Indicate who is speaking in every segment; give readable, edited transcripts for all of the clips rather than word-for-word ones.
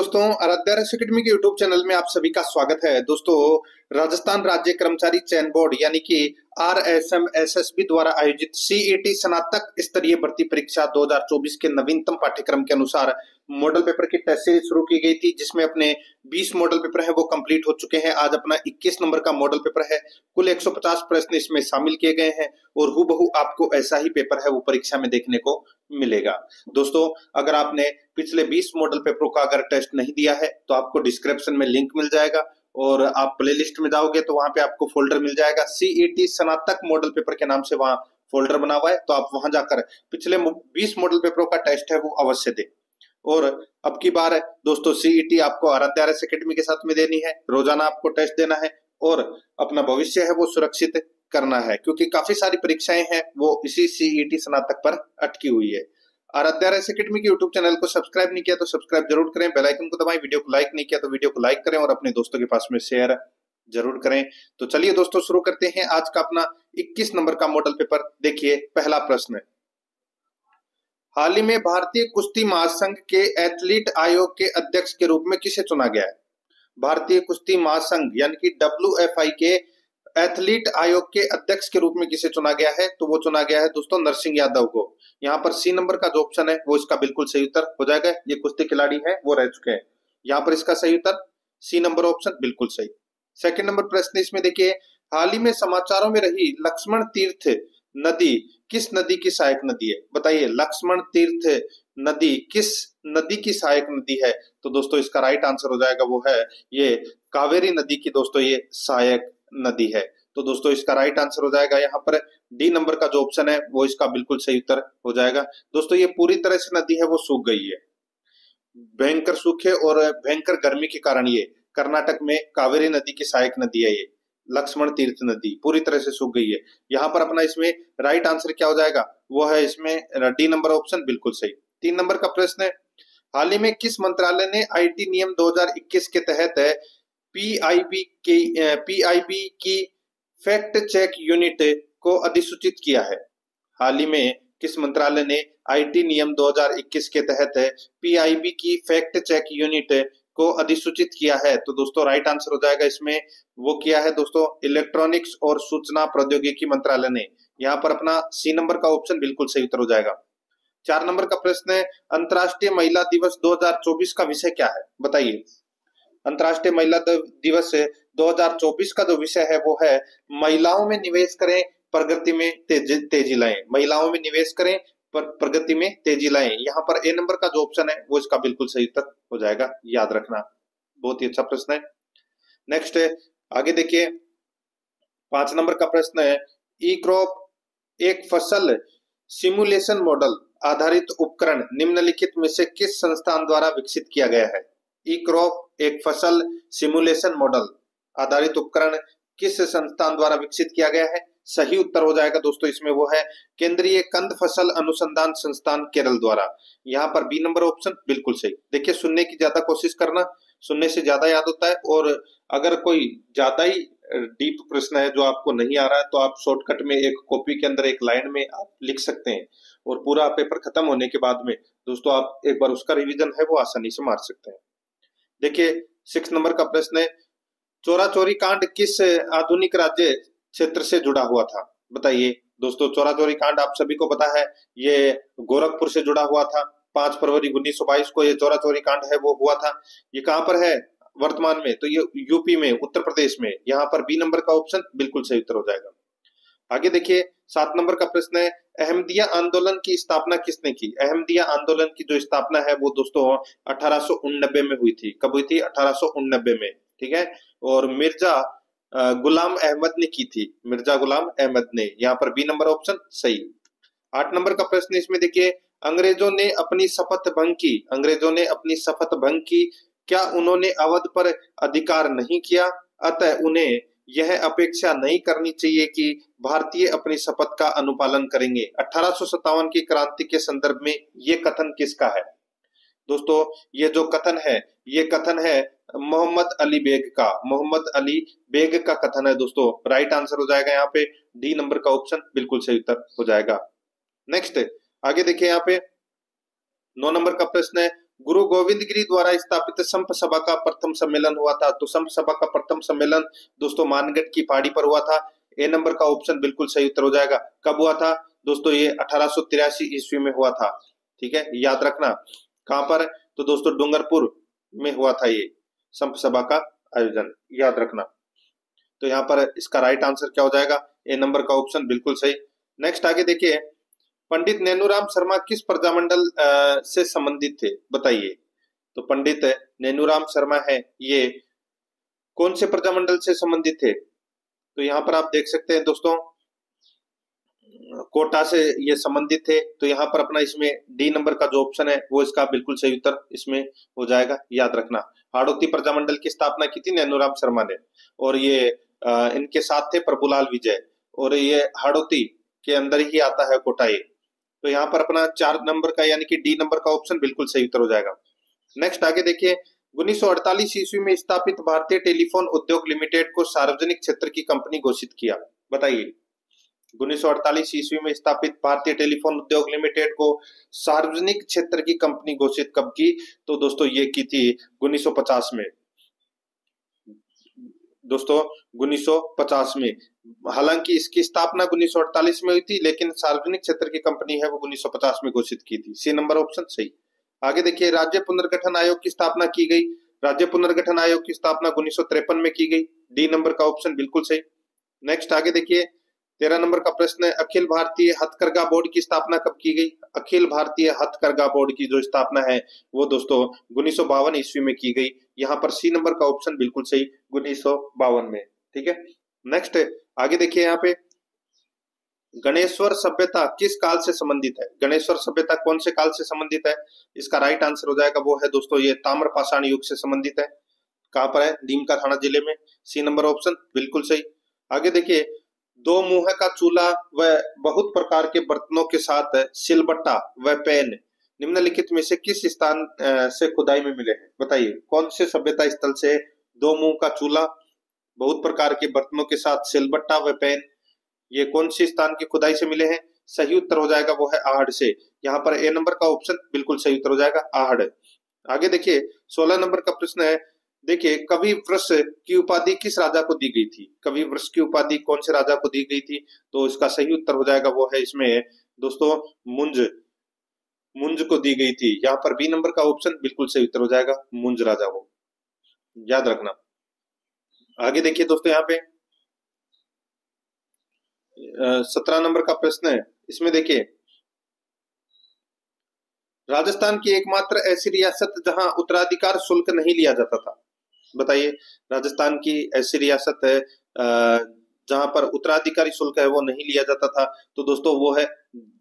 Speaker 1: दोस्तों, आराध्या एकेडमी के YouTube channel में आप सभी का स्वागत है। दोस्तों, राजस्थान राज्य कर्मचारी चयन बोर्ड यानी कि RSM SSB द्वारा आयोजित CET स्नातक स्तरीय भर्ती परीक्षा 2024 के नवीनतम पाठ्यक्रम के अनुसार मॉडल पेपर की टेस्ट सीरीज शुरू की गई थी, जिसमें अपने 20 मॉडल पेपर हैं वो कंप्लीट हो चुके हैं। आज अपना 21 नंबर का मॉडल पेपर है। कुल 150 प्रश्न इसमें शामिल किए गए हैं और हूबहू आपको ऐसा ही पेपर है वो परीक्षा में देखने को मिलेगा। दोस्तों, अगर आपने पिछले 20 मॉडल पेपरों का अगर टेस्ट नहीं दिया है तो आपको डिस्क्रिप्शन में लिंक मिल जाएगा और आप प्लेलिस्ट में जाओगे तो वहां पे आपको फोल्डर मिल जाएगा CET स्नातक मॉडल पेपर के नाम से, वहां फोल्डर बना हुआ है। तो आप वहां जाकर पिछले 20 मॉडल पेपरों का टेस्ट है वो अवश्य दें। और अब की बार दोस्तों CET आपको आराध्या एकेडमी के साथ में देनी है। रोजाना आपको टेस्ट देना है और अपना भविष्य है वो सुरक्षित करना है, क्योंकि काफी सारी परीक्षाएं हैं वो इसी CET स्नातक पर अटकी हुई है। आराध्या एकेडमी के यूट्यूब चैनल को सब्सक्राइब नहीं किया तो सब्सक्राइब जरूर करें, बेल आइकन को दबाएं, वीडियो को लाइक नहीं किया तो वीडियो को लाइक करें और अपने दोस्तों के पास में शेयर जरूर करें। तो चलिए दोस्तों, शुरू करते हैं आज का अपना 21 नंबर का मॉडल पेपर। देखिए, पहला प्रश्न, हाल ही में भारतीय कुश्ती महासंघ के एथलीट आयोग के अध्यक्ष के रूप में किसे चुना गया है? भारतीय कुश्ती महासंघ यानी कि WFI के एथलीट आयोग के अध्यक्ष के रूप में किसे चुना गया है? तो वो चुना गया है दोस्तों नरसिंह यादव को। यहाँ पर C नंबर का जो ऑप्शन है वो इसका बिल्कुल सही उत्तर हो जाएगा। ये कुश्ती खिलाड़ी है वो रह चुके हैं। यहाँ पर इसका सही उत्तर C नंबर ऑप्शन बिल्कुल सही। सेकंड नंबर प्रश्न इसमें देखिए, हाल ही में समाचारों में रही लक्ष्मण तीर्थ नदी किस नदी की सहायक नदी है? बताइए, लक्ष्मण तीर्थ नदी किस नदी की सहायक नदी है? तो दोस्तों इसका राइट आंसर हो जाएगा वो है ये कावेरी नदी की दोस्तों ये सहायक नदी है। तो दोस्तों इसका राइट आंसर हो जाएगा यहाँ पर D नंबर का जो ऑप्शन है वो इसका बिल्कुल सही उत्तर हो जाएगा। दोस्तों ये पूरी तरह से नदी है वो सूख गई है, भयंकर सूखे और भयंकर गर्मी के कारण ये कर्नाटक में कावेरी नदी की सहायक नदी है। ये लक्ष्मण तीर्थ नदी पूरी तरह से सूख गई है। यहाँ पर अपना इसमें राइट आंसर क्या हो जाएगा? वो है इसमें D नंबर ऑप्शन बिल्कुल सही। 3 नंबर का प्रश्न है, हाल ही में किस मंत्रालय ने IT नियम 2021 के तहत PIB की फैक्ट चेक यूनिट को अधिसूचित किया है? हाल ही में किस मंत्रालय ने IT नियम 2021 के तहत PIB की फैक्ट चेक यूनिट को अधिसूचित किया है? तो दोस्तों राइट आंसर हो जाएगा इसमें वो किया है दोस्तों इलेक्ट्रॉनिक्स और सूचना प्रौद्योगिकी मंत्रालय ने। यहाँ पर अपना C नंबर का ऑप्शन बिल्कुल सही उत्तर हो जाएगा। 4 नंबर का प्रश्न है, अंतर्राष्ट्रीय महिला दिवस 2024 का विषय क्या है? बताइए, अंतर्राष्ट्रीय महिला दिवस 2024 का जो विषय है वो है महिलाओं में निवेश करें, प्रगति में तेजी लाएं। महिलाओं में निवेश करें, प्रगति में तेजी लाएं। यहाँ पर A नंबर का जो ऑप्शन है वो इसका बिल्कुल सही उत्तर हो जाएगा, याद रखना। बहुत ही अच्छा प्रश्न है। नेक्स्ट आगे देखिए, 5 नंबर का प्रश्न है, ई क्रॉप एक फसल सिमुलेशन मॉडल आधारित उपकरण निम्नलिखित में से किस संस्थान द्वारा विकसित किया गया है? ई क्रॉप एक फसल सिमुलेशन मॉडल आधारित उपकरण किस संस्थान द्वारा विकसित किया गया है? सही उत्तर हो जाएगा दोस्तों इसमें वो है केंद्रीय कंद फसल अनुसंधान संस्थान केरल द्वारा। यहाँ पर B नंबर ऑप्शन बिल्कुल सही। देखिए, सुनने की ज्यादा कोशिश करना, सुनने से ज्यादा याद होता है। और अगर कोई ज्यादा ही डीप प्रश्न है जो आपको नहीं आ रहा है तो आप शॉर्टकट में एक कॉपी के अंदर एक लाइन में आप लिख सकते हैं और पूरा पेपर खत्म होने के बाद में दोस्तों आप एक बार उसका रिवीजन है वो आसानी से मार सकते हैं। देखिए, 6 नंबर का प्रश्न है, चोरा चोरी कांड किस आधुनिक राज्य क्षेत्र से जुड़ा हुआ था? बताइए दोस्तों, चोरा चोरी कांड आप सभी को पता है ये गोरखपुर से जुड़ा हुआ था। 5 फरवरी 1922 को ये चोरा चोरी कांड है वो हुआ था। ये कहां पर है वर्तमान में? तो ये यूपी में, उत्तर प्रदेश में। यहाँ पर B नंबर का ऑप्शन बिल्कुल सही उत्तर हो जाएगा। आगे देखिए, 7 नंबर का प्रश्न है, अहमदिया आंदोलन की स्थापना किसने की? अहमदिया आंदोलन की जो स्थापना है वो दोस्तों 1889 में हुई थी। कब हुई थी? 1889 में, ठीक है। और मिर्जा गुलाम अहमद ने की थी, मिर्जा गुलाम अहमद ने। यहाँ पर B नंबर ऑप्शन सही। 8 नंबर का प्रश्न इसमें देखिए, अंग्रेजों ने अपनी शपथ भंग की, अंग्रेजों ने अपनी शपथ भंग की, क्या उन्होंने अवध पर अधिकार नहीं किया? अतः उन्हें यह अपेक्षा नहीं करनी चाहिए कि भारतीय अपनी शपथ का अनुपालन करेंगे। 1857 की क्रांति के संदर्भ में ये कथन किसका है? दोस्तों ये जो कथन है ये कथन है मोहम्मद अली बेग का, मोहम्मद अली बेग का कथन है दोस्तों। राइट आंसर हो जाएगा यहाँ पे D नंबर का ऑप्शन बिल्कुल सही उत्तर हो जाएगा। नेक्स्ट आगे देखिए, यहाँ पे 9 नंबर का प्रश्न है, गुरु गोविंद गिरी द्वारा स्थापित संप सभा का प्रथम सम्मेलन हुआ था? तो संप सभा का प्रथम सम्मेलन दोस्तों मानगढ़ की पहाड़ी पर हुआ था। ए नंबर का ऑप्शन बिल्कुल सही उत्तर हो जाएगा। कब हुआ था दोस्तों? ये 1883 ईस्वी में हुआ था। ठीक है, याद रखना। कहां पर? तो दोस्तों डूंगरपुर में हुआ था ये संप सभा का आयोजन, याद रखना। तो यहाँ पर इसका राइट आंसर क्या हो जाएगा? ए नंबर का ऑप्शन बिल्कुल सही। नेक्स्ट आगे देखिए, पंडित नेनूराम शर्मा किस प्रजामंडल से संबंधित थे? बताइए। तो पंडित नेनूराम शर्मा है, ये कौन से प्रजामंडल से संबंधित थे? तो यहाँ पर आप देख सकते हैं दोस्तों, कोटा से ये संबंधित थे। तो यहाँ पर अपना इसमें डी नंबर का जो ऑप्शन है वो इसका बिल्कुल सही उत्तर इसमें हो जाएगा, याद रखना। हाड़ौती प्रजामंडल की स्थापना की थी नेनूराम शर्मा ने, और ये इनके साथ थे प्रभुलाल विजय, और ये हाड़ौती के अंदर ही आता है कोटा ये। तो यहाँ पर अपना 4 नंबर का यानी कि डी नंबर का ऑप्शन बिल्कुल सही उत्तर हो जाएगा। नेक्स्ट आगे देखिए, 1948 ईस्वी में स्थापित भारतीय टेलीफोन उद्योग लिमिटेड को सार्वजनिक क्षेत्र की कंपनी घोषित किया? बताइए। 1948 ईस्वी में स्थापित भारतीय टेलीफोन उद्योग लिमिटेड को सार्वजनिक क्षेत्र की कंपनी घोषित कब की? तो दोस्तों ये की थी 1950 में। दोस्तों 1950 में। हालांकि इसकी स्थापना 1948 में हुई थी, लेकिन सार्वजनिक क्षेत्र की कंपनी है वो 1950 में घोषित की थी। सी नंबर ऑप्शन सही। आगे देखिए, राज्य पुनर्गठन आयोग की स्थापना की गई? राज्य पुनर्गठन आयोग की स्थापना 1953 में की गई। डी नंबर का ऑप्शन बिल्कुल सही। नेक्स्ट आगे देखिए, 13 नंबर का प्रश्न है, अखिल भारतीय हथकरघा बोर्ड की स्थापना कब की गई? अखिल भारतीय हथकरघा बोर्ड की जो स्थापना है वो दोस्तों 1952 ईस्वी में की गई। यहाँ पर सी नंबर का ऑप्शन बिल्कुल सही, 1952 में। ठीक है, नेक्स्ट आगे देखिए, यहाँ पे गणेश्वर सभ्यता किस काल से संबंधित है? गणेश्वर सभ्यता कौन से काल से संबंधित है? इसका राइट आंसर हो जाएगा वो है दोस्तों ये ताम्रपाषाण युग से संबंधित है। कहां पर है? दीमका थाना जिले में। सी नंबर ऑप्शन बिल्कुल सही। आगे देखिए, दो मुंह का चूल्हा व बहुत प्रकार के बर्तनों के साथ सिलबट्टा व पैन निम्नलिखित में से किस स्थान से खुदाई में मिले हैं? बताइए, कौन से सभ्यता स्थल से दो मुंह का चूल्हा, बहुत प्रकार के बर्तनों के साथ सिलबट्टा व पैन, ये कौन सी स्थान की खुदाई से मिले हैं? सही उत्तर हो जाएगा वो है आहड़ से। यहाँ पर ए नंबर का ऑप्शन बिल्कुल सही उत्तर हो जाएगा, आहड़। आगे देखिए, 16 नंबर का प्रश्न है, देखिए कवि वृष की उपाधि किस राजा को दी गई थी? कवि वृष की उपाधि कौन से राजा को दी गई थी? तो इसका सही उत्तर हो जाएगा वो है इसमें दोस्तों मुंज, मुंज को दी गई थी। यहाँ पर बी नंबर का ऑप्शन बिल्कुल सही उत्तर हो जाएगा, मुंज राजा को, याद रखना। आगे देखिए दोस्तों, यहाँ पे 17 नंबर का प्रश्न है, इसमें देखिए, राजस्थान की एकमात्र ऐसी रियासत जहां उत्तराधिकार शुल्क नहीं लिया जाता था? बताइए, राजस्थान की ऐसी रियासत है जहां पर उत्तराधिकारी शुल्क है वो नहीं लिया जाता था? तो दोस्तों वो है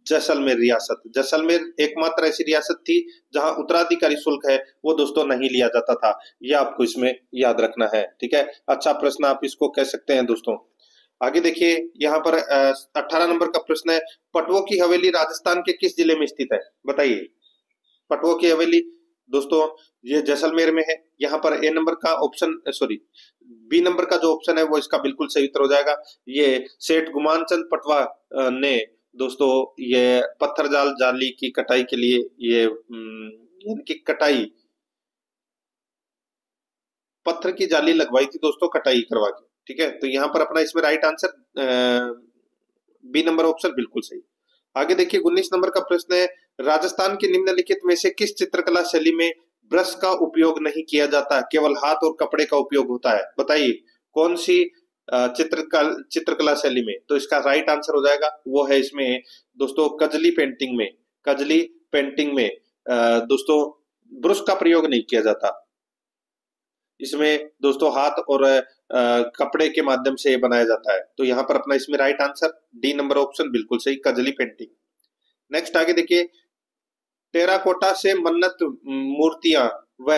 Speaker 1: जैसलमेर रियासत। जैसलमेर एकमात्र ऐसी रियासत थी जहां उत्तराधिकारी शुल्क है वो दोस्तों नहीं लिया जाता था। ये आपको इसमें याद रखना है। ठीक है, अच्छा प्रश्न आप इसको कह सकते हैं दोस्तों। आगे देखिए, यहाँ पर 18 नंबर का प्रश्न है, पटवो की हवेली राजस्थान के किस जिले में स्थित है? बताइए। पटवो की हवेली दोस्तों ये जैसलमेर में है। यहाँ पर ए नंबर का ऑप्शन सॉरी बी नंबर का जो ऑप्शन है वो इसका बिल्कुल सही उत्तर हो जाएगा। ये सेठ गुमान चंद पटवा ने दोस्तों ये पत्थर जाल जाली की कटाई के लिए ये इनकी कटाई, पत्थर की जाली लगवाई थी दोस्तों कटाई करवा के। ठीक है, तो यहाँ पर अपना इसमें right answer B number option बिल्कुल सही। आगे देखिए, 19 नंबर का प्रश्न है, राजस्थान के निम्नलिखित में से किस चित्रकला शैली में ब्रश का उपयोग नहीं किया जाता, केवल हाथ और कपड़े का उपयोग होता है? बताइए, कौन सी चित्रकला शैली में? तो इसका राइट आंसर हो जाएगा वो है इसमें दोस्तों कजली पेंटिंग में। कजली पेंटिंग में दोस्तों ब्रश का प्रयोग नहीं किया जाता, इसमें दोस्तों हाथ और कपड़े के माध्यम से बनाया जाता है। तो यहाँ पर अपना इसमें right answer D number option बिल्कुल सही, कजली पेंटिंग। नेक्स्ट आगे देखिए, टेराकोटा से मन्नत मूर्तियां व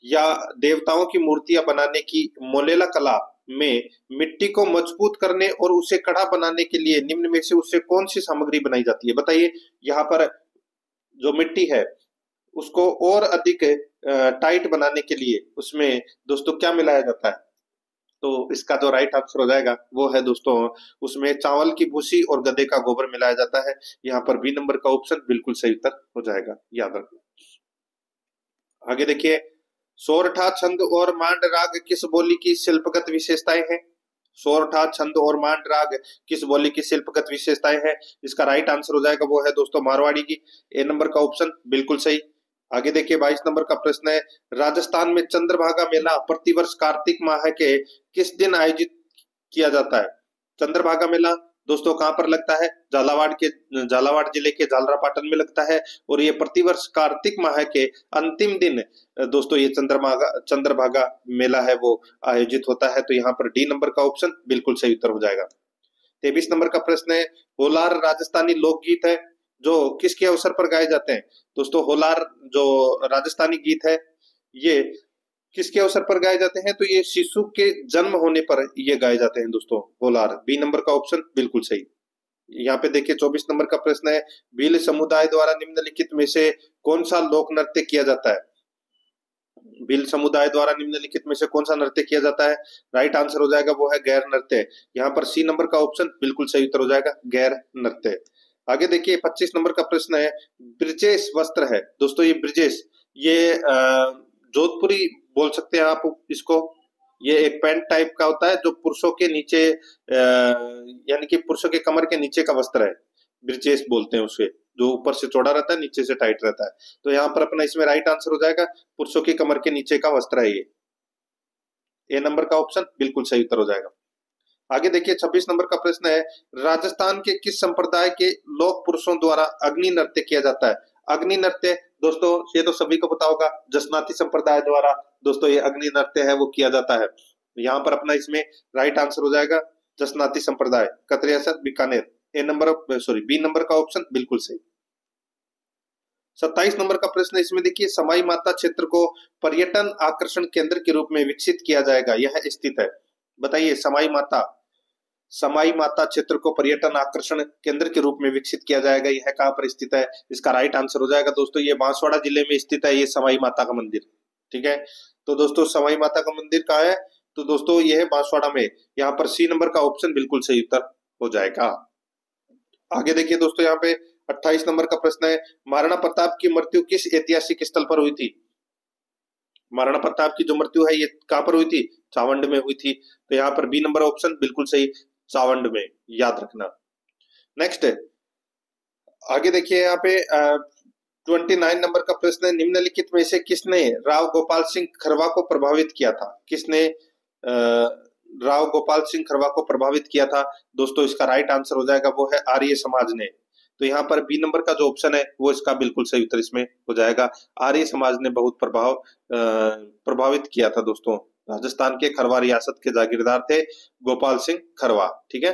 Speaker 1: या देवताओं की मूर्तियां बनाने की मोलेला कला में मिट्टी को मजबूत करने और उसे कड़ा बनाने के लिए निम्न में से उससे कौन सी सामग्री बनाई जाती है? बताइए। यहाँ पर जो मिट्टी है उसको और अधिक टाइट बनाने के लिए उसमें दोस्तों क्या मिलाया जाता है? तो इसका जो राइट आंसर हो जाएगा वो है दोस्तों उसमें चावल की भूसी और गधे का गोबर मिलाया जाता है। यहाँ पर बी नंबर का ऑप्शन बिल्कुल सही उत्तर हो जाएगा, याद रखना। आगे देखिए, सोरठा छंद और मांड राग किस बोली की शिल्पगत विशेषताएं हैं? सोरठा छंद और मांड राग किस बोली की शिल्पगत विशेषताएं हैं? इसका राइट आंसर हो जाएगा वो है दोस्तों मारवाड़ी की। ए नंबर का ऑप्शन बिल्कुल सही। आगे देखिए 22 नंबर का प्रश्न है, राजस्थान में चंद्रभागा मेला प्रतिवर्ष कार्तिक माह के किस दिन आयोजित किया जाता है? चंद्रभागा मेला दोस्तों कहां पर लगता है? झालावाड़ जिले के झालरापाटन में लगता है और ये प्रतिवर्ष कार्तिक माह के अंतिम दिन दोस्तों ये चंद्रभागा मेला है वो आयोजित होता है। तो यहाँ पर डी नंबर का ऑप्शन बिल्कुल सही उत्तर हो जाएगा। 23 नंबर का प्रश्न है, होलार राजस्थानी लोकगीत है जो किसके अवसर पर गाए जाते हैं? दोस्तों होलार जो राजस्थानी गीत है ये किसके अवसर पर गाए जाते हैं? तो ये शिशु के जन्म होने पर ये गाए जाते हैं दोस्तों होलार। बी नंबर का ऑप्शन बिल्कुल सही। यहाँ पे देखिए 24 नंबर का प्रश्न है, भील समुदाय द्वारा निम्नलिखित में से कौन सा लोक नृत्य किया जाता है? भील समुदाय द्वारा निम्नलिखित में से कौन सा नृत्य किया जाता है? राइट आंसर हो जाएगा वो है गैर नृत्य। यहाँ पर सी नंबर का ऑप्शन बिल्कुल सही उत्तर हो जाएगा गैर नृत्य। आगे देखिए 25 नंबर का प्रश्न है, ब्रिजेश वस्त्र है दोस्तों ये ब्रिजेश ये जोधपुरी बोल सकते हैं आप इसको। ये एक पैंट टाइप का होता है जो पुरुषों के नीचे यानी कि पुरुषों के कमर के नीचे का वस्त्र है, ब्रिजेश बोलते हैं उसे, जो ऊपर से चौड़ा रहता है नीचे से टाइट रहता है। तो यहाँ पर अपना इसमें राइट आंसर हो जाएगा पुरुषों की कमर के नीचे का वस्त्र है ये। ए नंबर का ऑप्शन बिल्कुल सही उत्तर हो जाएगा। आगे देखिए 26 नंबर का प्रश्न है, राजस्थान के किस संप्रदाय के लोक पुरुषों द्वारा अग्नि नृत्य किया जाता है? अग्नि नृत्य दोस्तों ये तो सभी को पता होगा, जसनाती संप्रदाय द्वारा दोस्तों ये अग्नि नृत्य है वो किया जाता है। यहाँ पर अपना इसमें राइट आंसर हो जाएगा जसनाती संप्रदाय, कतरियासर, बीकानेर। बी नंबर का ऑप्शन बिल्कुल सही। 27 नंबर का प्रश्न इसमें देखिए, समाई माता क्षेत्र को पर्यटन आकर्षण केंद्र के रूप में विकसित किया जाएगा, यह स्थित है। बताइए समाई माता क्षेत्र को पर्यटन आकर्षण केंद्र के रूप में विकसित किया जाएगा, यह कहां पर स्थित है? इसका राइट आंसर हो जाएगा दोस्तों ये बांसवाड़ा जिले में स्थित है ये समाई माता का मंदिर। ठीक है, तो दोस्तों समाई माता का मंदिर कहाँ है? तो दोस्तों यह है बांसवाड़ा में। यहाँ पर सी नंबर का ऑप्शन बिल्कुल सही उत्तर हो जाएगा। आगे देखिए दोस्तों यहाँ पे 28 नंबर का प्रश्न है, महाराणा प्रताप की मृत्यु किस ऐतिहासिक स्थल पर हुई थी? महाराणा प्रताप की जो मृत्यु है ये कहां पर हुई थी? चावंड में हुई थी। तो यहाँ पर बी नंबर ऑप्शन बिल्कुल सही, चावंड में, याद रखना। नेक्स्ट आगे देखिए यहाँ पे 29 नंबर का प्रश्न है, निम्नलिखित में से किसने राव गोपाल सिंह खरवा को प्रभावित किया था? किसने राव गोपाल सिंह खरवा को प्रभावित किया था? दोस्तों इसका राइट आंसर हो जाएगा वो है आर्य समाज ने। तो यहाँ पर बी नंबर का जो ऑप्शन है वो इसका बिल्कुल सही उत्तर इसमें हो जाएगा। आर्य समाज ने बहुत प्रभावित किया था दोस्तों। राजस्थान के खरवा रियासत के जागीरदार थे गोपाल सिंह खरवा। ठीक है,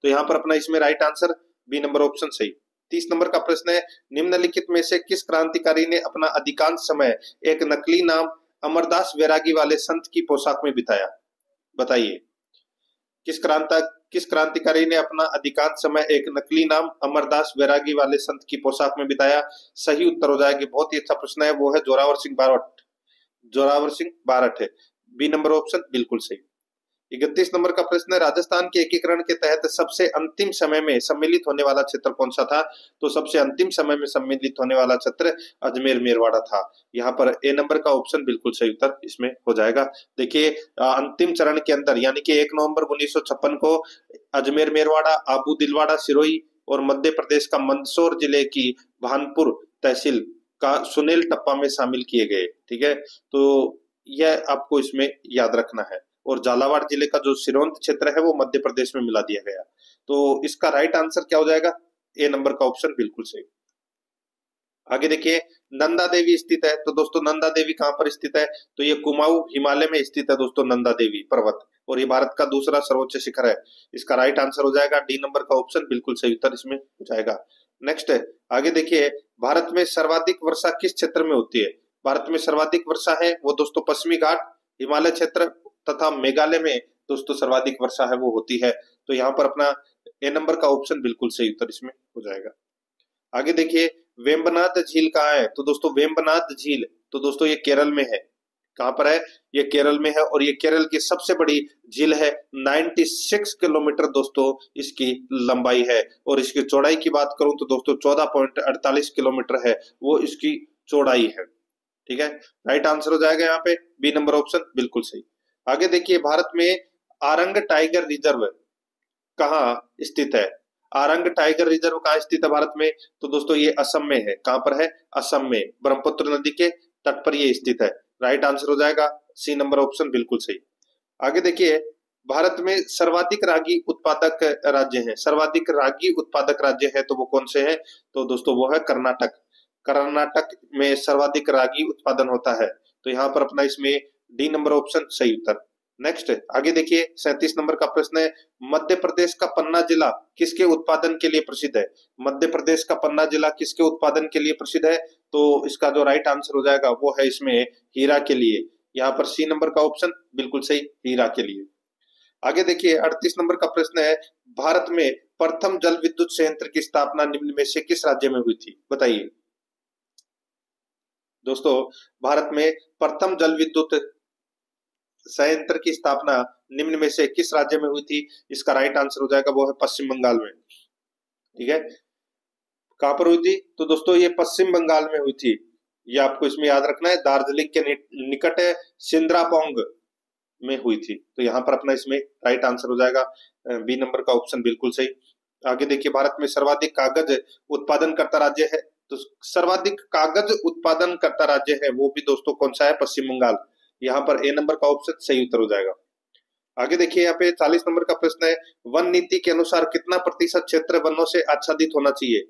Speaker 1: तो यहाँ पर अपना इसमें right answer B number option सही। 30 नंबर का प्रश्न है, निम्नलिखित में से किस क्रांतिकारी ने अपना अधिकांश समय एक नकली नाम अमरदास वैरागी वाले संत की पोशाक में बिताया? बताइए किस क्रांतिकारी ने अपना अधिकांश समय एक नकली नाम अमरदास वैरागी वाले संत की पोशाक में बिताया? सही उत्तर हो जाएगी, बहुत ही अच्छा प्रश्न है, वो है जोरावर सिंह बारठ है। बी नंबर ऑप्शन बिल्कुल सही। 31 नंबर का प्रश्न है, राजस्थान के एकीकरण के तहत सबसे अंतिम समय में सम्मिलित होने वाला क्षेत्र कौन सा था? तो सबसे अंतिम समय में सम्मिलित होने वाला क्षेत्र अजमेर मेरवाड़ा था। यहाँ पर ए नंबर का ऑप्शन बिल्कुल सही उत्तर इसमें हो जाएगा। देखिए अंतिम चरण के अंदर यानी कि 1 नवंबर 1956 को अजमेर मेरवाड़ा, आबू दिलवाड़ा, सिरोही और मध्य प्रदेश का मंदसौर जिले की भानपुर तहसील का सुनेल टप्पा में शामिल किए गए। ठीक है, तो यह आपको इसमें याद रखना है। और झालावाड़ जिले का जो सिरोंत क्षेत्र है वो मध्य प्रदेश में मिला दिया गया। तो इसका राइट आंसर क्या हो जाएगा? ए नंबर का ऑप्शन बिल्कुल सही। आगे देखिए नंदा देवी स्थित है। तो दोस्तों नंदा देवी कहां पर स्थित है? तो ये कुमाऊं हिमालय में स्थित है दोस्तों नंदा देवी पर्वत, और ये भारत का दूसरा सर्वोच्च शिखर है। इसका राइट आंसर हो जाएगा डी नंबर का ऑप्शन बिल्कुल सही उत्तर इसमें हो जाएगा। नेक्स्ट आगे देखिए, भारत में सर्वाधिक वर्षा किस क्षेत्र में होती है? भारत में सर्वाधिक वर्षा है वो दोस्तों पश्चिमी घाट, हिमालय क्षेत्र तथा मेघालय में दोस्तों सर्वाधिक वर्षा है वो होती है। तो यहाँ पर अपना ए नंबर का ऑप्शन बिल्कुल सही उत्तर इसमें हो जाएगा। आगे देखिए वेम्बनाथ झील कहाँ है? तो दोस्तों वेम्बनाथ झील तो दोस्तों ये केरल में है। कहां पर है? ये केरल में है, और ये केरल की सबसे बड़ी झील है। 96 किलोमीटर दोस्तों इसकी लंबाई है, और इसकी चौड़ाई की बात करूं तो दोस्तों 14.48 किलोमीटर है वो इसकी चौड़ाई है। ठीक है, राइट आंसर हो जाएगा यहाँ पे बी नंबर ऑप्शन बिल्कुल सही। आगे देखिए, भारत में आरंग टाइगर रिजर्व कहाँ स्थित है? आरंग टाइगर रिजर्व कहाँ स्थित है भारत में? तो दोस्तों ये असम में है। कहाँ पर है? असम में, ब्रह्मपुत्र नदी के तट पर ये स्थित है। राइट आंसर हो जाएगा सी नंबर ऑप्शन बिल्कुल सही। आगे देखिए, भारत में सर्वाधिक रागी उत्पादक राज्य है। सर्वाधिक रागी उत्पादक राज्य है तो वो कौन से हैं? तो दोस्तों वो है कर्नाटक। कर्नाटक में सर्वाधिक रागी उत्पादन होता है। तो यहाँ पर अपना इसमें डी नंबर ऑप्शन सही उत्तर। नेक्स्ट आगे देखिए, 37 नंबर का प्रश्न है, मध्य प्रदेश का पन्ना जिला किसके उत्पादन के लिए प्रसिद्ध है? मध्य प्रदेश का पन्ना जिला किसके उत्पादन के लिए प्रसिद्ध है? तो इसका जो राइट आंसर हो जाएगा वो है इसमें हीरा के लिए। यहाँ पर सी नंबर का ऑप्शन बिल्कुल सही, हीरा के लिए। आगे देखिए, 38 नंबर का प्रश्न है, भारत में प्रथम जल विद्युत संयंत्र की स्थापना निम्न में से किस राज्य में हुई थी? बताइए दोस्तों, भारत में प्रथम जल विद्युत संयंत्र की स्थापना निम्न में से किस राज्य में हुई थी? इसका राइट आंसर हो जाएगा वो है पश्चिम बंगाल में। ठीक है, कहां पर हुई थी? तो दोस्तों ये पश्चिम बंगाल में हुई थी। ये आपको इसमें याद रखना है, दार्जिलिंग के निकट है, सिंद्रापोंग में हुई थी। तो यहाँ पर अपना इसमें राइट आंसर हो जाएगा बी नंबर का ऑप्शन बिल्कुल सही। आगे देखिए, भारत में सर्वाधिक कागज उत्पादन करता राज्य है। तो सर्वाधिक कागज उत्पादन करता राज्य है वो भी दोस्तों कौन सा है? पश्चिम बंगाल। यहाँ पर ए नंबर का ऑप्शन सही उत्तर हो जाएगा। आगे देखिए, यहाँ पे 40 नंबर का प्रश्न है, वन नीति के अनुसार कितना प्रतिशत क्षेत्र वनों से आच्छादित होना चाहिए?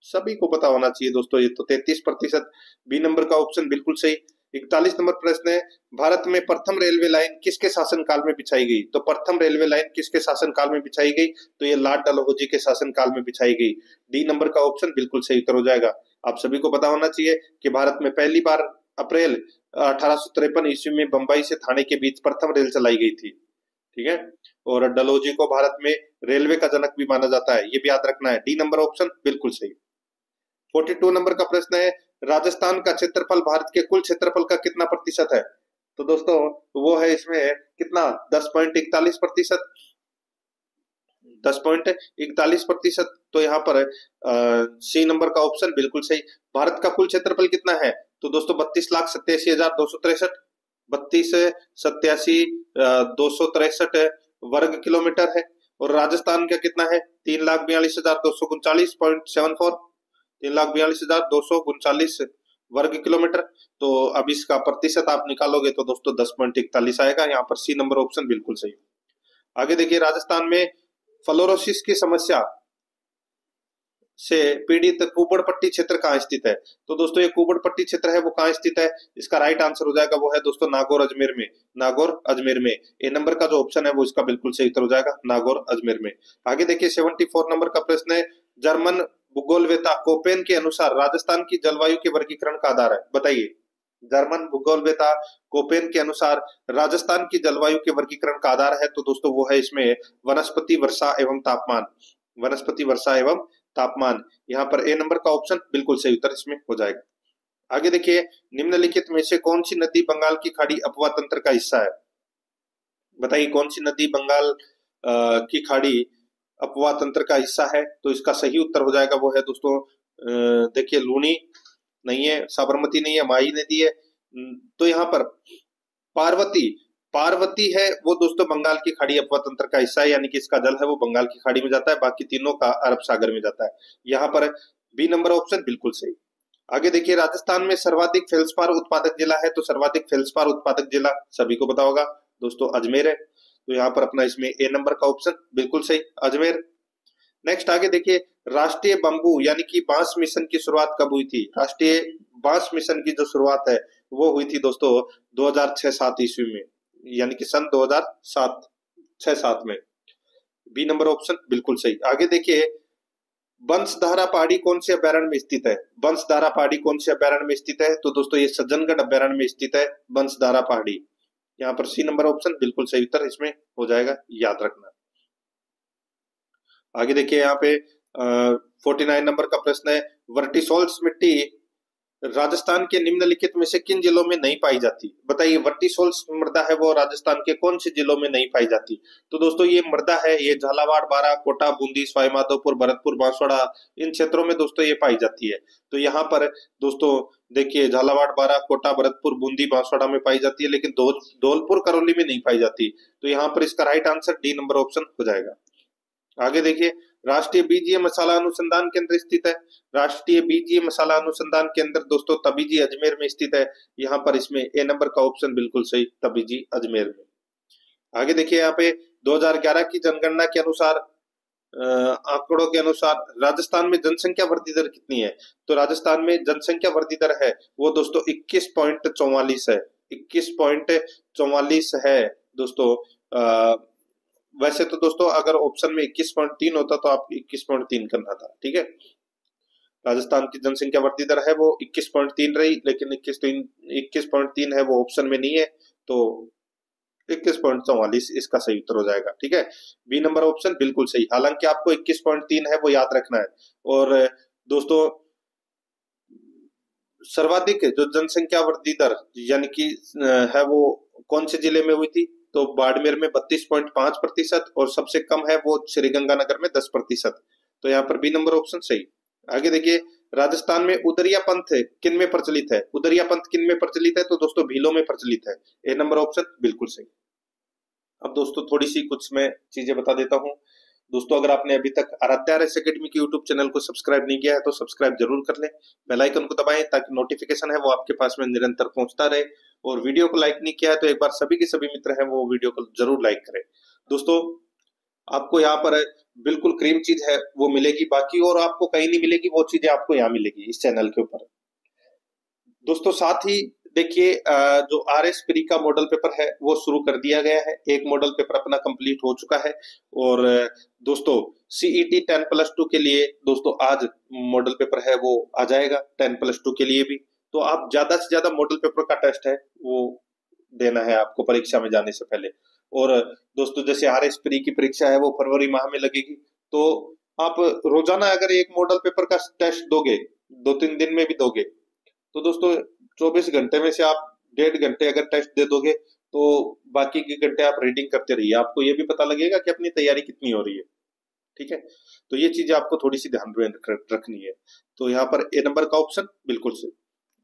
Speaker 1: सभी को पता होना चाहिए दोस्तों, ये तो 33%। बी नंबर का ऑप्शन बिल्कुल सही। 41 नंबर प्रश्न है, भारत में प्रथम रेलवे लाइन किसके शासनकाल में बिछाई गई? तो प्रथम रेलवे लाइन किसके शासनकाल में बिछाई गई? तो ये लॉर्ड डलहौजी के शासनकाल में बिछाई गई। डी नंबर का ऑप्शन बिल्कुल सही उत्तर हो जाएगा। आप सभी को पता होना चाहिए कि भारत में पहली बार अप्रैल 1853 ईस्वी में बंबई से थाने के बीच प्रथम रेल चलाई गई थी। ठीक है, और डलहौजी को भारत में रेलवे का जनक भी माना जाता है, ये भी याद रखना है। डी नंबर ऑप्शन बिल्कुल सही। 42 नंबर का प्रश्न है, राजस्थान का क्षेत्रफल भारत के कुल क्षेत्रफल का कितना प्रतिशत है? तो दोस्तों वो है इसमें कितना? 10.41%। 10.41%। तो यहाँ पर सी नंबर का ऑप्शन बिल्कुल सही। भारत का कुल क्षेत्रफल कितना है? तो दोस्तों 32,87,263, 32,87,263 वर्ग किलोमीटर है। और राजस्थान का कितना है? 3,42,239.74, 3,42,239 वर्ग किलोमीटर। तो अब इसका प्रतिशत आप निकालोगे तो दोस्तों 10.41 आएगा। यहाँ पर सी नंबर ऑप्शन बिल्कुल सही। आगे देखिए, राजस्थान में फ्लोरोसिस की समस्या से पीड़ित कुबड़पट्टी क्षेत्र कहाँ स्थित है? तो दोस्तों ये कुबड़पट्टी क्षेत्र है वो कहाँ स्थित है? इसका राइट आंसर हो जाएगा वो है दोस्तों नागौर अजमेर में। नागौर अजमेर में ए नंबर का जो ऑप्शन है वो इसका बिल्कुल सही उत्तर हो जाएगा, नागौर अजमेर में। आगे देखिए, 74 नंबर का प्रश्न है, जर्मन भूगोलवेता कोपेन के अनुसार राजस्थान की जलवायु के वर्गीकरण का आधार है? बताइए, जर्मन भूगोलवेता कोपेन के अनुसार राजस्थान की जलवायु के वर्गीकरण का आधार है तो दोस्तों वो है इसमें वनस्पति वर्षा एवं तापमान। वनस्पति वर्षा एवं तापमान, यहाँ पर ए नंबर का ऑप्शन बिल्कुल सही उत्तर इसमें हो जाएगा। आगे देखिए, निम्नलिखित में से कौन सी नदी बंगाल की खाड़ी अपवाह तंत्र का हिस्सा है? बताइए कौन सी नदी बंगाल की खाड़ी अपवाह तंत्र का हिस्सा है? तो इसका सही उत्तर हो जाएगा वो है दोस्तों देखिए लूनी नहीं है, साबरमती नहीं है, माही नदी है। तो यहाँ पर पार्वती, पार्वती है वो दोस्तों बंगाल की खाड़ी अपवाह तंत्र का हिस्सा है, यानी कि इसका जल है वो बंगाल की खाड़ी में जाता है, बाकी तीनों का अरब सागर में जाता है। यहाँ पर बी नंबर ऑप्शन बिल्कुल सही। आगे देखिए, राजस्थान में सर्वाधिक फेल्सपार उत्पादक जिला है तो सर्वाधिक फेल्सपार उत्पादक जिला सभी को पता होगा दोस्तों अजमेर है। तो यहाँ पर अपना इसमें ए नंबर का ऑप्शन बिल्कुल सही, अजमेर। नेक्स्ट आगे देखिए, राष्ट्रीय बंबू यानी कि बांस मिशन की शुरुआत कब हुई थी? राष्ट्रीय बांस मिशन की जो शुरुआत है वो हुई थी दोस्तों 2006-07 ईस्वी में, यानी कि सन 2007-6-7 में। बी नंबर ऑप्शन बिल्कुल सही। आगे देखिए, बंसधारा पहाड़ी कौन से अभ्यारण्य में स्थित है? बंसधारा पहाड़ी कौन से अभ्यारण्य में स्थित है? तो दोस्तों ये सज्जनगढ़ अभ्यारण्य में स्थित है बंसधारा पहाड़ी। यहाँ पर सी नंबर ऑप्शन बिल्कुल सही उत्तर इसमें हो जाएगा, याद रखना। आगे देखिए, यहाँ पे 49 नंबर का प्रश्न है, वर्टिसोल्स मिट्टी राजस्थान के निम्नलिखित में से किन जिलों में नहीं पाई जाती? बताइए, वर्टिसोल मृदा है वो राजस्थान के कौन से जिलों में नहीं पाई जाती? तो दोस्तों ये मृदा है, ये झालावाड़, बारां, कोटा, बूंदी, सवाई माधोपुर, भरतपुर, बांसवाड़ा, इन क्षेत्रों में दोस्तों ये पाई जाती है। तो यहाँ पर दोस्तों देखिए, झालावाड़, बारां, कोटा, भरतपुर, बूंदी, बांसवाड़ा में पाई जाती है, लेकिन धौलपुर, करौली में नहीं पाई जाती। तो यहाँ पर इसका right answer D number option हो जाएगा। आगे देखिए, राष्ट्रीय बीजीय मसाला अनुसंधान केंद्र स्थित है। राष्ट्रीय बीजीय मसाला अनुसंधान केंद्र दोस्तों तबीजी अजमेर में स्थित है। यहाँ पर इसमें ए नंबर का ऑप्शन बिल्कुल सही, तबीजी अजमेर में। आगे देखिए, यहाँ पे 2011 की जनगणना के अनुसार आंकड़ों के अनुसार राजस्थान में जनसंख्या वृद्धि दर कितनी है? तो राजस्थान में जनसंख्या वृद्धि दर है वो दोस्तों 21.44 है। 21.44 है दोस्तों। वैसे तो दोस्तों अगर ऑप्शन में 21.3 होता तो आप 21.3 करना था, ठीक है। राजस्थान की जनसंख्या वृद्धि दर है वो 21.3 रही, लेकिन 21.3 है वो ऑप्शन में नहीं है, तो 21.44 इसका सही उत्तर हो जाएगा, ठीक है। बी नंबर ऑप्शन बिल्कुल सही। हालांकि आपको 21.3 है वो याद रखना है। और दोस्तों सर्वाधिक जो जनसंख्या वृद्धि दर यानी कि है वो कौन से जिले में हुई थी? तो बाड़मेर में 32.5% और सबसे कम है वो श्रीगंगानगर में 10%। तो यहाँ पर बी नंबर ऑप्शन सही। आगे देखिए, राजस्थान में उदरिया पंथ किन में प्रचलित है? उदरिया पंथ किन में प्रचलित है? तो दोस्तों भीलों में प्रचलित है। ए नंबर ऑप्शन बिल्कुल सही। अब दोस्तों थोड़ी सी कुछ मैं चीजें बता देता हूँ। दोस्तों अगर आपने अभी तक आराध्या RS एकेडमी के यूट्यूब चैनल को सब्सक्राइब नहीं किया है तो सब्सक्राइब जरूर कर लें, बेल आइकन को दबाएं ताकि नोटिफिकेशन है वो आपके पास में निरंतर पहुंचता रहे। और वीडियो को लाइक नहीं किया है तो एक बार सभी के सभी मित्र हैं वो वीडियो को जरूर लाइक करें। दोस्तों आपको यहाँ पर बिल्कुल क्रीम चीज है वो मिलेगी, बाकी और आपको कहीं नहीं मिलेगी, वो चीजें आपको यहाँ मिलेगी इस चैनल के ऊपर। दोस्तों साथ ही देखिए, जो RS प्री का मॉडल पेपर है वो शुरू कर दिया गया है। एक मॉडल पेपर अपना कंप्लीट हो चुका है। और दोस्तों CET 10+2 के लिए दोस्तों आज मॉडल पेपर है वो आ जाएगा 10+2 के लिए भी। तो आप ज्यादा से ज्यादा मॉडल पेपर का टेस्ट है वो देना है आपको परीक्षा में जाने से पहले। और दोस्तों जैसे RS प्री की परीक्षा है वो फरवरी माह में लगेगी, तो आप रोजाना अगर एक मॉडल पेपर का टेस्ट दोगे, 2-3 दिन में भी दोगे, तो दोस्तों 24 घंटे में से आप 1.5 घंटे अगर टेस्ट दे दोगे तो बाकी के घंटे आप रीडिंग करते रहिए, आपको ये भी पता लगेगा कि अपनी तैयारी कितनी हो रही है, ठीक है। तो ये चीजें आपको थोड़ी सी ध्यान में रखनी है। तो यहाँ पर ए नंबर का ऑप्शन बिल्कुल सही।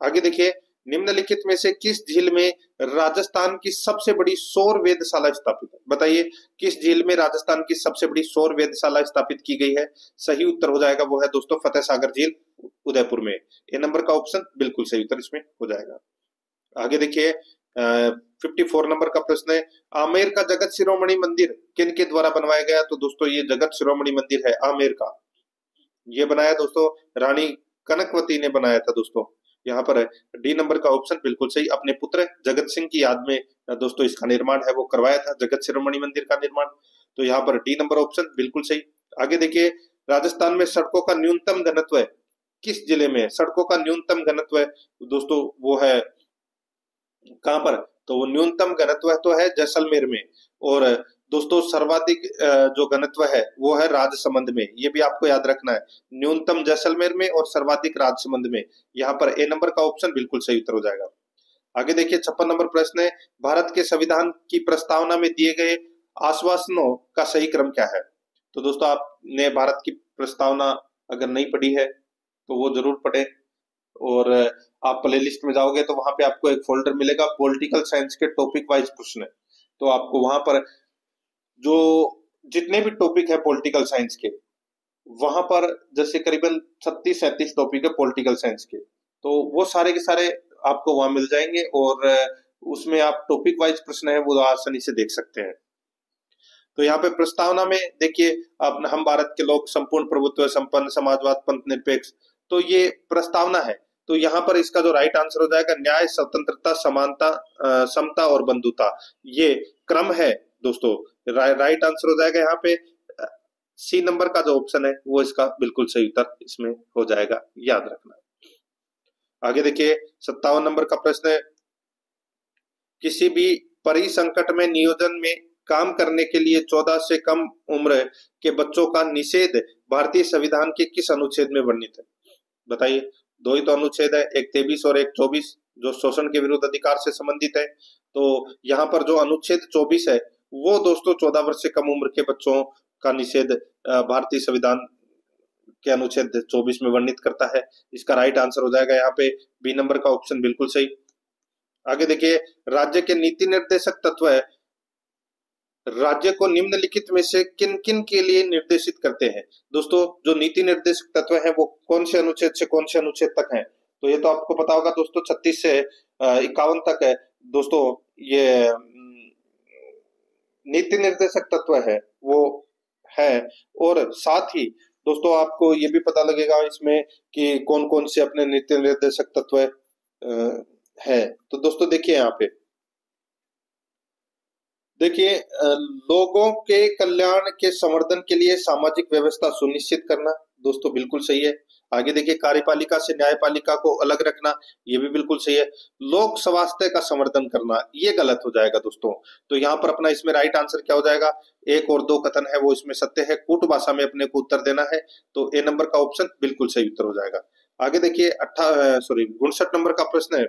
Speaker 1: आगे देखिए, निम्नलिखित में से किस झील में राजस्थान की सबसे बड़ी सौर वेधशाला स्थापित है? बताइए, किस झील में राजस्थान की सबसे बड़ी सौर वेधशाला स्थापित की गई है? सही उत्तर हो जाएगा वो है दोस्तों फतेह सागर झील, उदयपुर में। ए नंबर का ऑप्शन बिल्कुल सही उत्तर इसमें हो जाएगा। आगे देखिए, 54 नंबर का प्रश्न है, आमेर का जगत शिरोमणि मंदिर किन के द्वारा बनवाया गया? तो दोस्तों ये जगत शिरोमणि मंदिर है आमेर का, ये बनाया दोस्तों रानी कनकवती ने बनाया था दोस्तों। यहाँ पर डी नंबर का ऑप्शन बिल्कुल सही, अपने पुत्र जगत सिंह की याद में दोस्तों इसका निर्माण है वो करवाया था, जगत शिरोमणि मंदिर का निर्माण। तो यहाँ पर डी नंबर ऑप्शन बिल्कुल सही। आगे देखिए, राजस्थान में सड़कों का न्यूनतम घनत्व किस जिले में? सड़कों का न्यूनतम घनत्व दोस्तों वो है कहां पर? तो वो न्यूनतम घनत्व तो है जैसलमेर में। और दोस्तों सर्वाधिक जो घनत्व है वो है राजसमंद में, ये भी आपको याद रखना है। न्यूनतम जैसलमेर में और सर्वाधिक राजसमंद में। यहाँ पर ए नंबर का ऑप्शन बिल्कुल सही उत्तर हो जाएगा। आगे देखिए, 56 नंबर प्रश्न है, भारत के संविधान की प्रस्तावना में दिए गए आश्वासनों का सही क्रम क्या है? तो दोस्तों आपने भारत की प्रस्तावना अगर नहीं पढ़ी है तो वो जरूर पढ़े। और आप प्लेलिस्ट में जाओगे तो वहां पे आपको एक फोल्डर मिलेगा पॉलिटिकल साइंस के टॉपिक वाइज प्रश्न, तो आपको वहां पर जो जितने भी टॉपिक है पॉलिटिकल साइंस के, वहां पर जैसे करीबन 36-37 टॉपिक है पॉलिटिकल साइंस के, तो वो सारे के सारे आपको वहां मिल जाएंगे। और उसमें आप टॉपिक वाइज प्रश्न है वो आसानी से देख सकते हैं। तो यहाँ पे प्रस्तावना में देखिए, अब हम भारत के लोग संपूर्ण प्रभुत्व संपन्न समाजवाद पंथ निरपेक्ष, तो ये प्रस्तावना है। तो यहाँ पर इसका जो राइट आंसर हो जाएगा न्याय, स्वतंत्रता, समानता, समता और बंधुता, ये क्रम है दोस्तों। राइट आंसर हो जाएगा यहाँ पे सी नंबर का जो ऑप्शन है वो इसका बिल्कुल सही उत्तर इसमें हो जाएगा, याद रखना। आगे देखिए, 57 नंबर का प्रश्न है, किसी भी परिसंकट में नियोजन में काम करने के लिए 14 से कम उम्र के बच्चों का निषेध भारतीय संविधान के किस अनुच्छेद में वर्णित है? बताइए, दो ही तो अनुच्छेद है, एक 23 और एक 24, जो शोषण के विरुद्ध अधिकार से संबंधित है। तो यहाँ पर जो अनुच्छेद 24 है वो दोस्तों 14 वर्ष से कम उम्र के बच्चों का निषेध भारतीय संविधान के अनुच्छेद 24 में वर्णित करता है। इसका राइट आंसर हो जाएगा यहाँ पे बी नंबर का ऑप्शन, बिल्कुल सही। आगे देखिए, राज्य के नीति निर्देशक तत्व है, राज्य को निम्नलिखित में से किन किन के लिए निर्देशित करते हैं। दोस्तों जो नीति निर्देशक तत्व हैं वो कौन से अनुच्छेद से कौन से अनुच्छेद तक हैं, तो ये तो आपको पता होगा दोस्तों, 36 से 51 तक है दोस्तों। ये नीति निर्देशक तत्व है वो है, और साथ ही दोस्तों आपको ये भी पता लगेगा इसमें कि कौन कौन से अपने नीति निर्देशक तत्व है। तो दोस्तों देखिए यहाँ पे देखिए, लोगों के कल्याण के संवर्धन के लिए सामाजिक व्यवस्था सुनिश्चित करना, दोस्तों बिल्कुल सही है। आगे देखिए, कार्यपालिका से न्यायपालिका को अलग रखना, ये भी बिल्कुल सही है। लोक स्वास्थ्य का संवर्धन करना, ये गलत हो जाएगा दोस्तों। तो यहाँ पर अपना इसमें राइट आंसर क्या हो जाएगा, एक और दो कथन है वो इसमें सत्य है, कूट भाषा में अपने को उत्तर देना है, तो ए नंबर का ऑप्शन बिल्कुल सही उत्तर हो जाएगा। आगे देखिए 59 नंबर का प्रश्न है,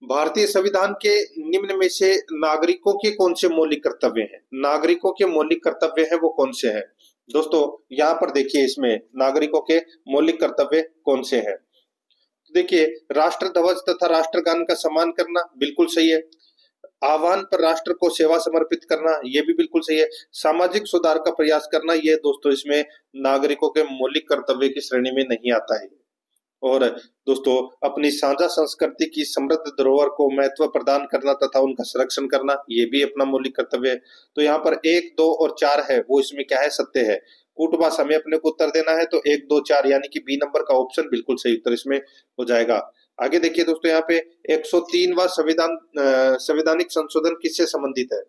Speaker 1: भारतीय संविधान के निम्न में से नागरिकों के कौन से मौलिक कर्तव्य हैं। नागरिकों के मौलिक कर्तव्य हैं वो कौन से हैं दोस्तों, यहाँ पर देखिए इसमें नागरिकों के मौलिक कर्तव्य कौन से हैं। देखिए, राष्ट्र ध्वज तथा राष्ट्रगान का सम्मान करना, बिल्कुल सही है। आह्वान पर राष्ट्र को सेवा समर्पित करना, ये भी बिल्कुल सही है। सामाजिक सुधार का प्रयास करना, ये दोस्तों इसमें नागरिकों के मौलिक कर्तव्य की श्रेणी में नहीं आता है। और दोस्तों अपनी साझा संस्कृति की समृद्ध धरोहर को महत्व प्रदान करना तथा उनका संरक्षण करना, ये भी अपना मौलिक कर्तव्य है। तो यहाँ पर 1, 2 और 4 है वो इसमें क्या है, सत्य है। कूट भाषा में अपने को उत्तर देना है, तो 1, 2, 4 यानी कि बी नंबर का ऑप्शन बिल्कुल सही उत्तर इसमें हो जाएगा। आगे देखिए दोस्तों, यहाँ पे 103वां संवैधानिक संशोधन किससे संबंधित है।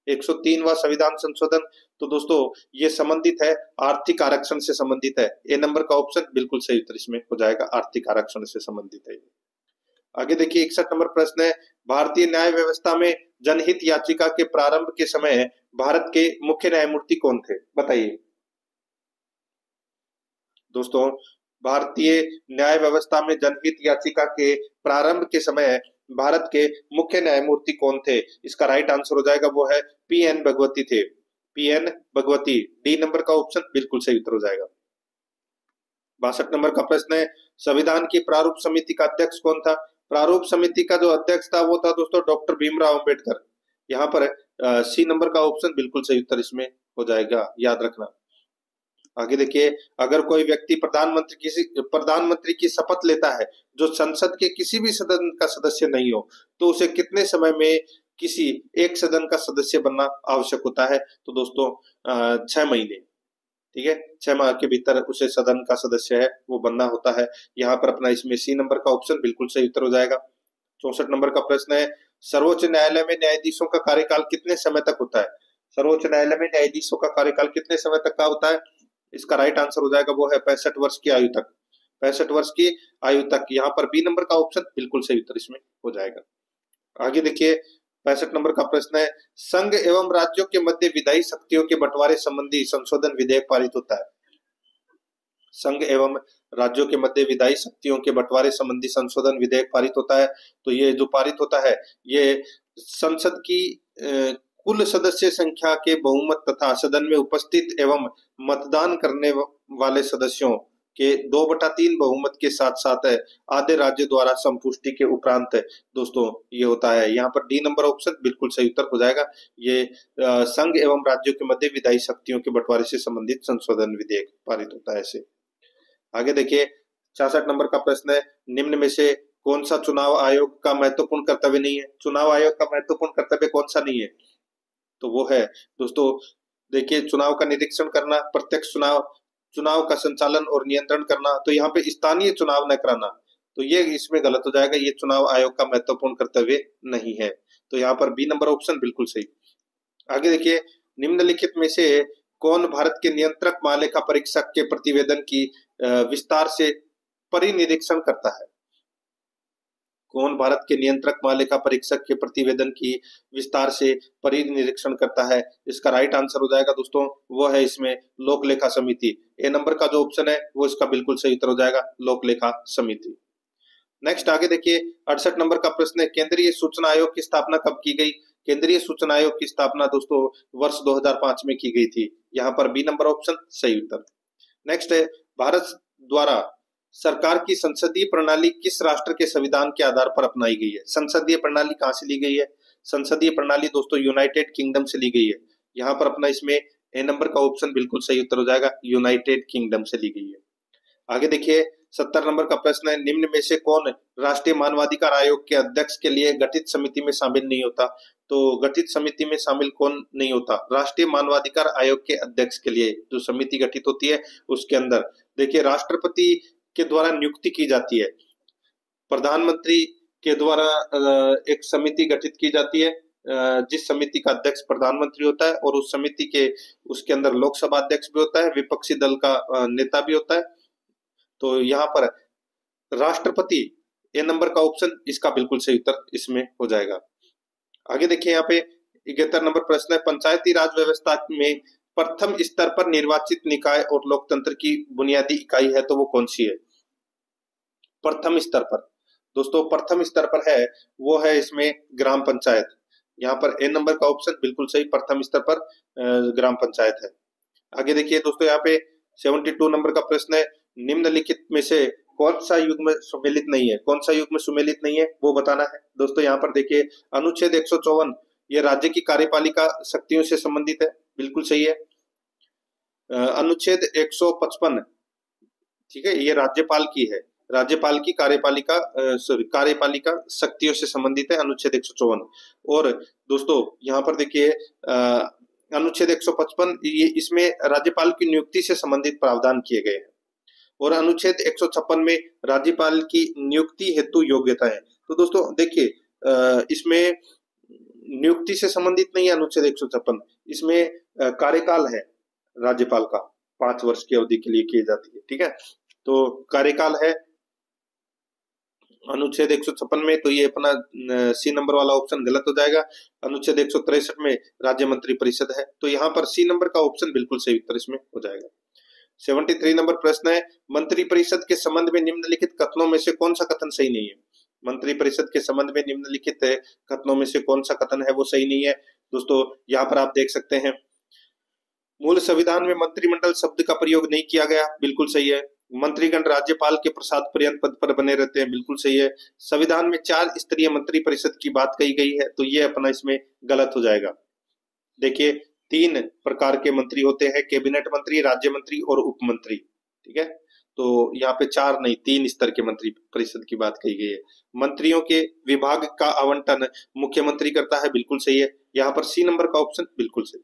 Speaker 1: 103वां संविधान संशोधन, तो दोस्तों ये संबंधित है आर्थिक आरक्षण से संबंधित है। ए नंबर का ऑप्शन बिल्कुल सही उत्तर इसमें हो जाएगा, आर्थिक आरक्षण से संबंधित है। आगे देखिए 61 नंबर प्रश्न है, भारतीय न्याय व्यवस्था में जनहित याचिका के प्रारंभ के समय भारत के मुख्य न्यायमूर्ति कौन थे, बताइए। दोस्तों भारतीय न्याय व्यवस्था में जनहित याचिका के प्रारंभ के समय भारत के मुख्य न्यायमूर्ति कौन थे, इसका राइट आंसर हो जाएगा वो है पी.एन. भगवती थे। पी.एन. भगवती, डी नंबर का ऑप्शन बिल्कुल सही उत्तर हो जाएगा। 62 नंबर का प्रश्न है, संविधान की प्रारूप समिति का अध्यक्ष कौन था। प्रारूप समिति का जो अध्यक्ष था वो था दोस्तों डॉक्टर भीमराव अंबेडकर। यहाँ पर सी नंबर का ऑप्शन बिल्कुल सही उत्तर इसमें हो जाएगा, याद रखना। आगे देखिए, अगर कोई व्यक्ति प्रधानमंत्री की शपथ लेता है जो संसद के किसी भी सदन का सदस्य नहीं हो, तो उसे कितने समय में किसी एक सदन का सदस्य बनना आवश्यक होता है, तो दोस्तों 6 महीने, ठीक है, 6 माह के भीतर उसे सदन का सदस्य है वो बनना होता है। यहाँ पर अपना इसमें सी नंबर का ऑप्शन बिल्कुल सही उत्तर हो जाएगा। 64 नंबर का प्रश्न है, सर्वोच्च न्यायालय में न्यायाधीशों का कार्यकाल कितने समय तक होता है। सर्वोच्च न्यायालय में न्यायाधीशों का कार्यकाल कितने समय तक का होता है, इसका राइट आंसर हो जाएगा वो है 65 वर्ष की आयु तक। 65 वर्ष की आयु तक, यहाँ पर बी नंबर का ऑप्शन बिल्कुल सही उत्तर इसमें हो जाएगा। आगे देखिए 65 नंबर का प्रश्न है, संघ एवं राज्यों के मध्य विधायी शक्तियों के बंटवारे संबंधी संशोधन विधेयक पारित होता है। संघ एवं राज्यों के मध्य विधायी शक्तियों के बंटवारे संबंधी संशोधन विधेयक पारित होता है। तो ये जो पारित होता है ये संसद की कुल सदस्य संख्या के बहुमत तथा सदन में उपस्थित एवं मतदान करने वाले सदस्यों के 2/3 बहुमत के साथ साथ आधे राज्य द्वारा संपुष्टि के उपरांत दोस्तों ये होता है। यहाँ पर डी नंबर ऑप्शन बिल्कुल सही उत्तर हो जाएगा। ये संघ एवं राज्यों के मध्य विधायी शक्तियों के बंटवारे से संबंधित संशोधन विधेयक पारित होता है ऐसे। आगे देखिए 66 नंबर का प्रश्न है, निम्न में से कौन सा चुनाव आयोग का महत्वपूर्ण कर्तव्य नहीं है। चुनाव आयोग का महत्वपूर्ण कर्तव्य कौन सा नहीं है, तो वो है दोस्तों देखिए चुनाव का निरीक्षण करना, प्रत्यक्ष चुनाव का संचालन और नियंत्रण करना। तो यहाँ पे स्थानीय चुनाव न कराना, तो ये इसमें गलत हो जाएगा, ये चुनाव आयोग का महत्वपूर्ण कर्तव्य नहीं है। तो यहाँ पर बी नंबर ऑप्शन बिल्कुल सही। आगे देखिए, निम्नलिखित में से कौन भारत के नियंत्रक महालेखा परीक्षक के प्रतिवेदन की विस्तार से परिनिरीक्षण करता है। कौन भारत के नियंत्रक महालेखा परीक्षक के प्रतिवेदन की विस्तार से परिनिरीक्षण करता है? इसका राइट आंसर हो जाएगा दोस्तों, वो है इसमें लोक लेखा समिति। ए नंबर का जो ऑप्शन है वो इसका बिल्कुल सही उत्तर हो जाएगा, लोक लेखा समिति। नेक्स्ट आगे देखिए 68 नंबर का प्रश्न है, केंद्रीय सूचना आयोग की स्थापना कब की गई? केंद्रीय सूचना आयोग की स्थापना दोस्तों वर्ष 2005 में की गई थी। यहाँ पर बी नंबर ऑप्शन सही उत्तर। नेक्स्ट है, भारत द्वारा सरकार की संसदीय प्रणाली किस राष्ट्र के संविधान के आधार पर अपनाई गई है? संसदीय प्रणाली कहां से ली गई है? संसदीय प्रणाली दोस्तों यूनाइटेड किंगडम से ली गई है। यहाँ पर अपना इसमें ए नंबर का ऑप्शन बिल्कुल सही उत्तर हो जाएगा, यूनाइटेड किंगडम से ली गई है। आगे देखिए 70 नंबर का प्रश्न है, निम्न में से कौन राष्ट्रीय मानवाधिकार आयोग के अध्यक्ष के लिए गठित समिति में शामिल नहीं होता? तो गठित समिति में शामिल कौन नहीं होता? राष्ट्रीय मानवाधिकार आयोग के अध्यक्ष के लिए जो समिति गठित होती है उसके अंदर देखिए राष्ट्रपति के द्वारा नियुक्ति की जाती है, प्रधानमंत्री के द्वारा एक समिति गठित की जाती है, जिस समिति का अध्यक्ष प्रधानमंत्री होता है और उस समिति के उसके अंदर लोकसभा अध्यक्ष भी होता है, विपक्षी दल का नेता भी होता है। तो यहाँ पर राष्ट्रपति ए नंबर का ऑप्शन इसका बिल्कुल सही उत्तर इसमें हो जाएगा। आगे देखिए यहाँ पे 71 नंबर प्रश्न है, पंचायती राज व्यवस्था में प्रथम स्तर पर निर्वाचित निकाय और लोकतंत्र की बुनियादी इकाई है तो वो कौन सी है? प्रथम स्तर पर दोस्तों प्रथम स्तर पर है वो है इसमें ग्राम पंचायत। यहाँ पर ए नंबर का ऑप्शन बिल्कुल सही, प्रथम स्तर पर ग्राम पंचायत है। आगे देखिए दोस्तों यहाँ पे 72 नंबर का प्रश्न है, निम्नलिखित में से कौन सा युग्म सुमेलित नहीं है? कौन सा युग्म सुमेलित नहीं है वो बताना है दोस्तों। यहाँ पर देखिए अनुच्छेद 154 ये राज्य की कार्यपालिका शक्तियों से संबंधित है, बिल्कुल सही है। अनुच्छेद 155 ठीक है, ये राज्यपाल की है, राज्यपाल की कार्यपालिका शक्तियों से संबंधित है अनुच्छेद 154। और दोस्तों यहाँ पर देखिए अनुच्छेद 155 ये इसमें राज्यपाल की नियुक्ति से संबंधित प्रावधान किए गए हैं और अनुच्छेद 156 में राज्यपाल की नियुक्ति हेतु योग्यता है। तो दोस्तों देखिए इसमें नियुक्ति से संबंधित नहीं है अनुच्छेद 156, इसमें कार्यकाल है राज्यपाल का 5 वर्ष की अवधि के लिए की जाती है, ठीक है। तो कार्यकाल है अनुच्छेद 156 में, तो ये अपना सी नंबर वाला ऑप्शन गलत हो जाएगा। अनुच्छेद 163 में राज्य मंत्री परिषद है, तो यहाँ पर सी नंबर का ऑप्शन बिल्कुल सही उत्तर इसमें हो जाएगा। 73 नंबर प्रश्न है, मंत्री परिषद के संबंध में निम्नलिखित कथनों में से कौन सा कथन सही नहीं है? मंत्री परिषद के संबंध में निम्नलिखित कथनों में से कौन सा कथन है वो सही नहीं है? दोस्तों यहाँ पर आप देख सकते हैं, मूल संविधान में मंत्रिमंडल शब्द का प्रयोग नहीं किया गया, बिल्कुल सही है। मंत्रीगण राज्यपाल के प्रसाद पर्यंत पद पर बने रहते हैं, बिल्कुल सही है। संविधान में 4 स्तरीय मंत्री परिषद की बात कही गई है, तो ये अपना इसमें गलत हो जाएगा। देखिए 3 प्रकार के मंत्री होते हैं, कैबिनेट मंत्री, राज्य मंत्री और उप मंत्री, ठीक है। तो यहाँ पे 4 नहीं 3 स्तर के मंत्री परिषद की बात कही गई है। मंत्रियों के विभाग का आवंटन मुख्यमंत्री करता है, बिल्कुल सही है। यहाँ पर सी नंबर का ऑप्शन बिल्कुल सही।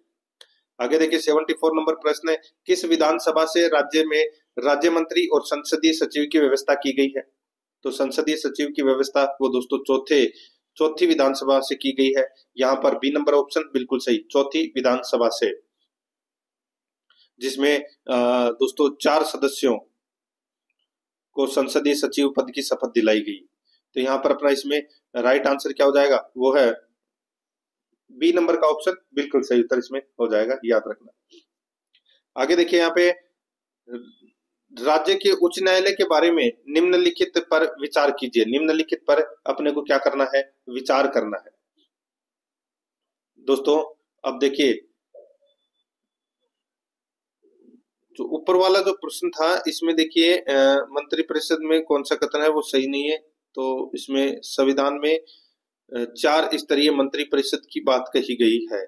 Speaker 1: आगे देखिए 74 नंबर प्रश्न है, किस विधानसभा से राज्य में राज्य मंत्री और संसदीय सचिव की व्यवस्था की गई है? तो संसदीय सचिव की व्यवस्था वो दोस्तों चौथी विधानसभा से की गई है। यहाँ पर बी नंबर ऑप्शन बिल्कुल सही, चौथी विधानसभा से, जिसमें दोस्तों 4 सदस्यों को संसदीय सचिव पद की शपथ दिलाई गई। तो यहाँ पर अपना इसमें राइट आंसर क्या हो जाएगा, वो है बी नंबर का ऑप्शन बिल्कुल सही उत्तर इसमें हो जाएगा, याद रखना। आगे देखिए यहाँ पे राज्य के उच्च न्यायालय के बारे में निम्नलिखित पर विचार कीजिए। निम्नलिखित पर अपने को क्या करना है, विचार करना है दोस्तों। अब देखिए जो ऊपर वाला जो प्रश्न था इसमें देखिए मंत्री परिषद में कौन सा कथन है वो सही नहीं है, तो इसमें संविधान में 4 स्तरीय मंत्री परिषद की बात कही गई है।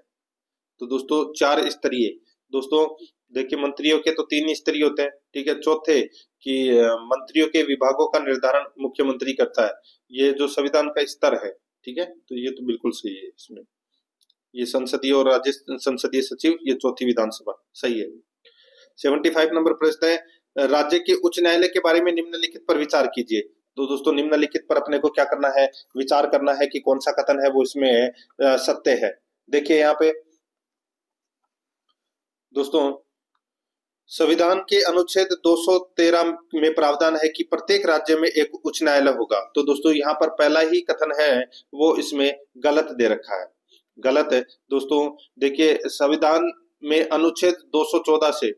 Speaker 1: तो दोस्तों 4 स्तरीय, दोस्तों देखिए मंत्रियों के तो 3 स्तरीय होते हैं, ठीक है। चौथे कि मंत्रियों के विभागों का निर्धारण मुख्यमंत्री करता है, ये जो संविधान का स्तर है, ठीक है। तो ये तो बिल्कुल सही है, इसमें ये संसदीय और राज्य संसदीय सचिव ये चौथी विधानसभा सही है। 75 नंबर प्रश्न है, राज्य के उच्च न्यायालय के बारे में निम्नलिखित पर विचार कीजिए। तो दोस्तों निम्नलिखित पर अपने को क्या करना है, विचार करना है कि कौन सा कथन है वो इसमें सत्य है। देखिए यहाँ पे दोस्तों संविधान के अनुच्छेद 213 में प्रावधान है कि प्रत्येक राज्य में एक उच्च न्यायालय होगा। तो दोस्तों यहाँ पर पहला ही कथन है वो इसमें गलत दे रखा है, गलत है दोस्तों। देखिए संविधान में अनुच्छेद 214 से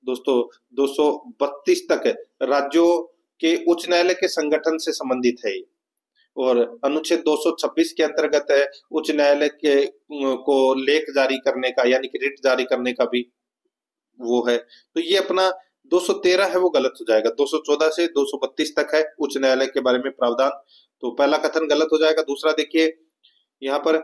Speaker 1: दोस्तों 232 तक राज्यों के उच्च न्यायालय के संगठन से संबंधित है। और अनुच्छेद 226 के अंतर्गत है उच्च न्यायालय के को लेख जारी करने का यानी कि रिट जारी करने का भी वो है। तो ये अपना 213 है वो गलत हो जाएगा। 214 से 232 तक है उच्च न्यायालय के बारे में प्रावधान, तो पहला कथन गलत हो जाएगा। दूसरा देखिए यहाँ पर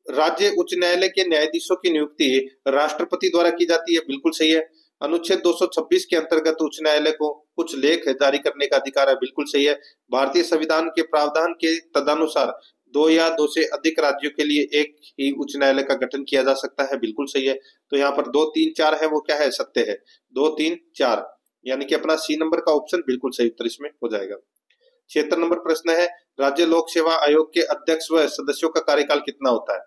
Speaker 1: राज्य उच्च न्यायालय के न्यायाधीशों की नियुक्ति राष्ट्रपति द्वारा की जाती है, बिल्कुल सही है। अनुच्छेद 226 के अंतर्गत उच्च न्यायालय को कुछ लेख जारी करने का अधिकार है, बिल्कुल सही है। भारतीय संविधान के प्रावधान के तदनुसार दो या दो से अधिक राज्यों के लिए एक ही उच्च न्यायालय का गठन किया जा सकता है, बिल्कुल सही है। तो यहाँ पर 2, 3, 4 है वो क्या है, सत्य है। 2, 3, 4 यानी कि अपना सी नंबर का ऑप्शन बिल्कुल सही उत्तर इसमें हो जाएगा। 76 नंबर प्रश्न है, राज्य लोक सेवा आयोग के अध्यक्ष व सदस्यों का कार्यकाल कितना होता है?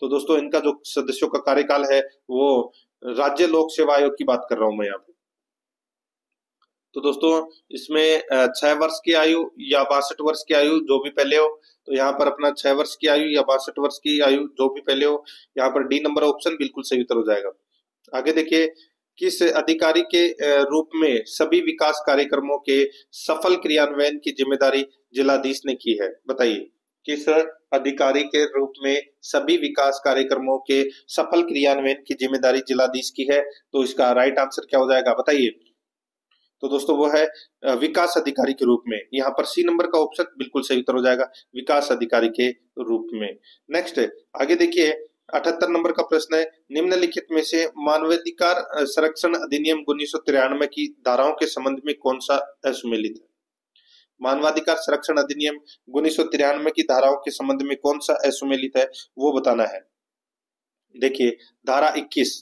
Speaker 1: तो दोस्तों इनका जो सदस्यों का कार्यकाल है वो राज्य लोक सेवा आयोग की बात कर रहा हूं मैं यहाँ पे। तो दोस्तों इसमें 6 वर्ष की आयु या 62 वर्ष की आयु जो भी पहले हो, तो यहाँ पर अपना 6 वर्ष की आयु या 62 वर्ष की आयु जो भी पहले हो, यहाँ पर डी नंबर ऑप्शन बिल्कुल सही उत्तर हो जाएगा। आगे देखिए, किस अधिकारी के रूप में सभी विकास कार्यक्रमों के सफल क्रियान्वयन की जिम्मेदारी जिलाधीश ने की है? बताइए, किस अधिकारी के रूप में सभी विकास कार्यक्रमों के सफल क्रियान्वयन की जिम्मेदारी जिलाधीश की है? तो इसका राइट आंसर क्या हो जाएगा, बताइए। तो दोस्तों वो है विकास अधिकारी के रूप में। यहाँ पर सी नंबर का ऑप्शन बिल्कुल सही उत्तर हो जाएगा, विकास अधिकारी के रूप में। नेक्स्ट आगे देखिए, 78 नंबर का प्रश्न है, निम्नलिखित में से मानवाधिकार संरक्षण अधिनियम 1993 की धाराओं के संबंध में कौन सा असुमेलित है? मानवाधिकार संरक्षण अधिनियम 1993 की धाराओं के संबंध में कौन सा असुमेलित है वो बताना है। देखिए धारा 21,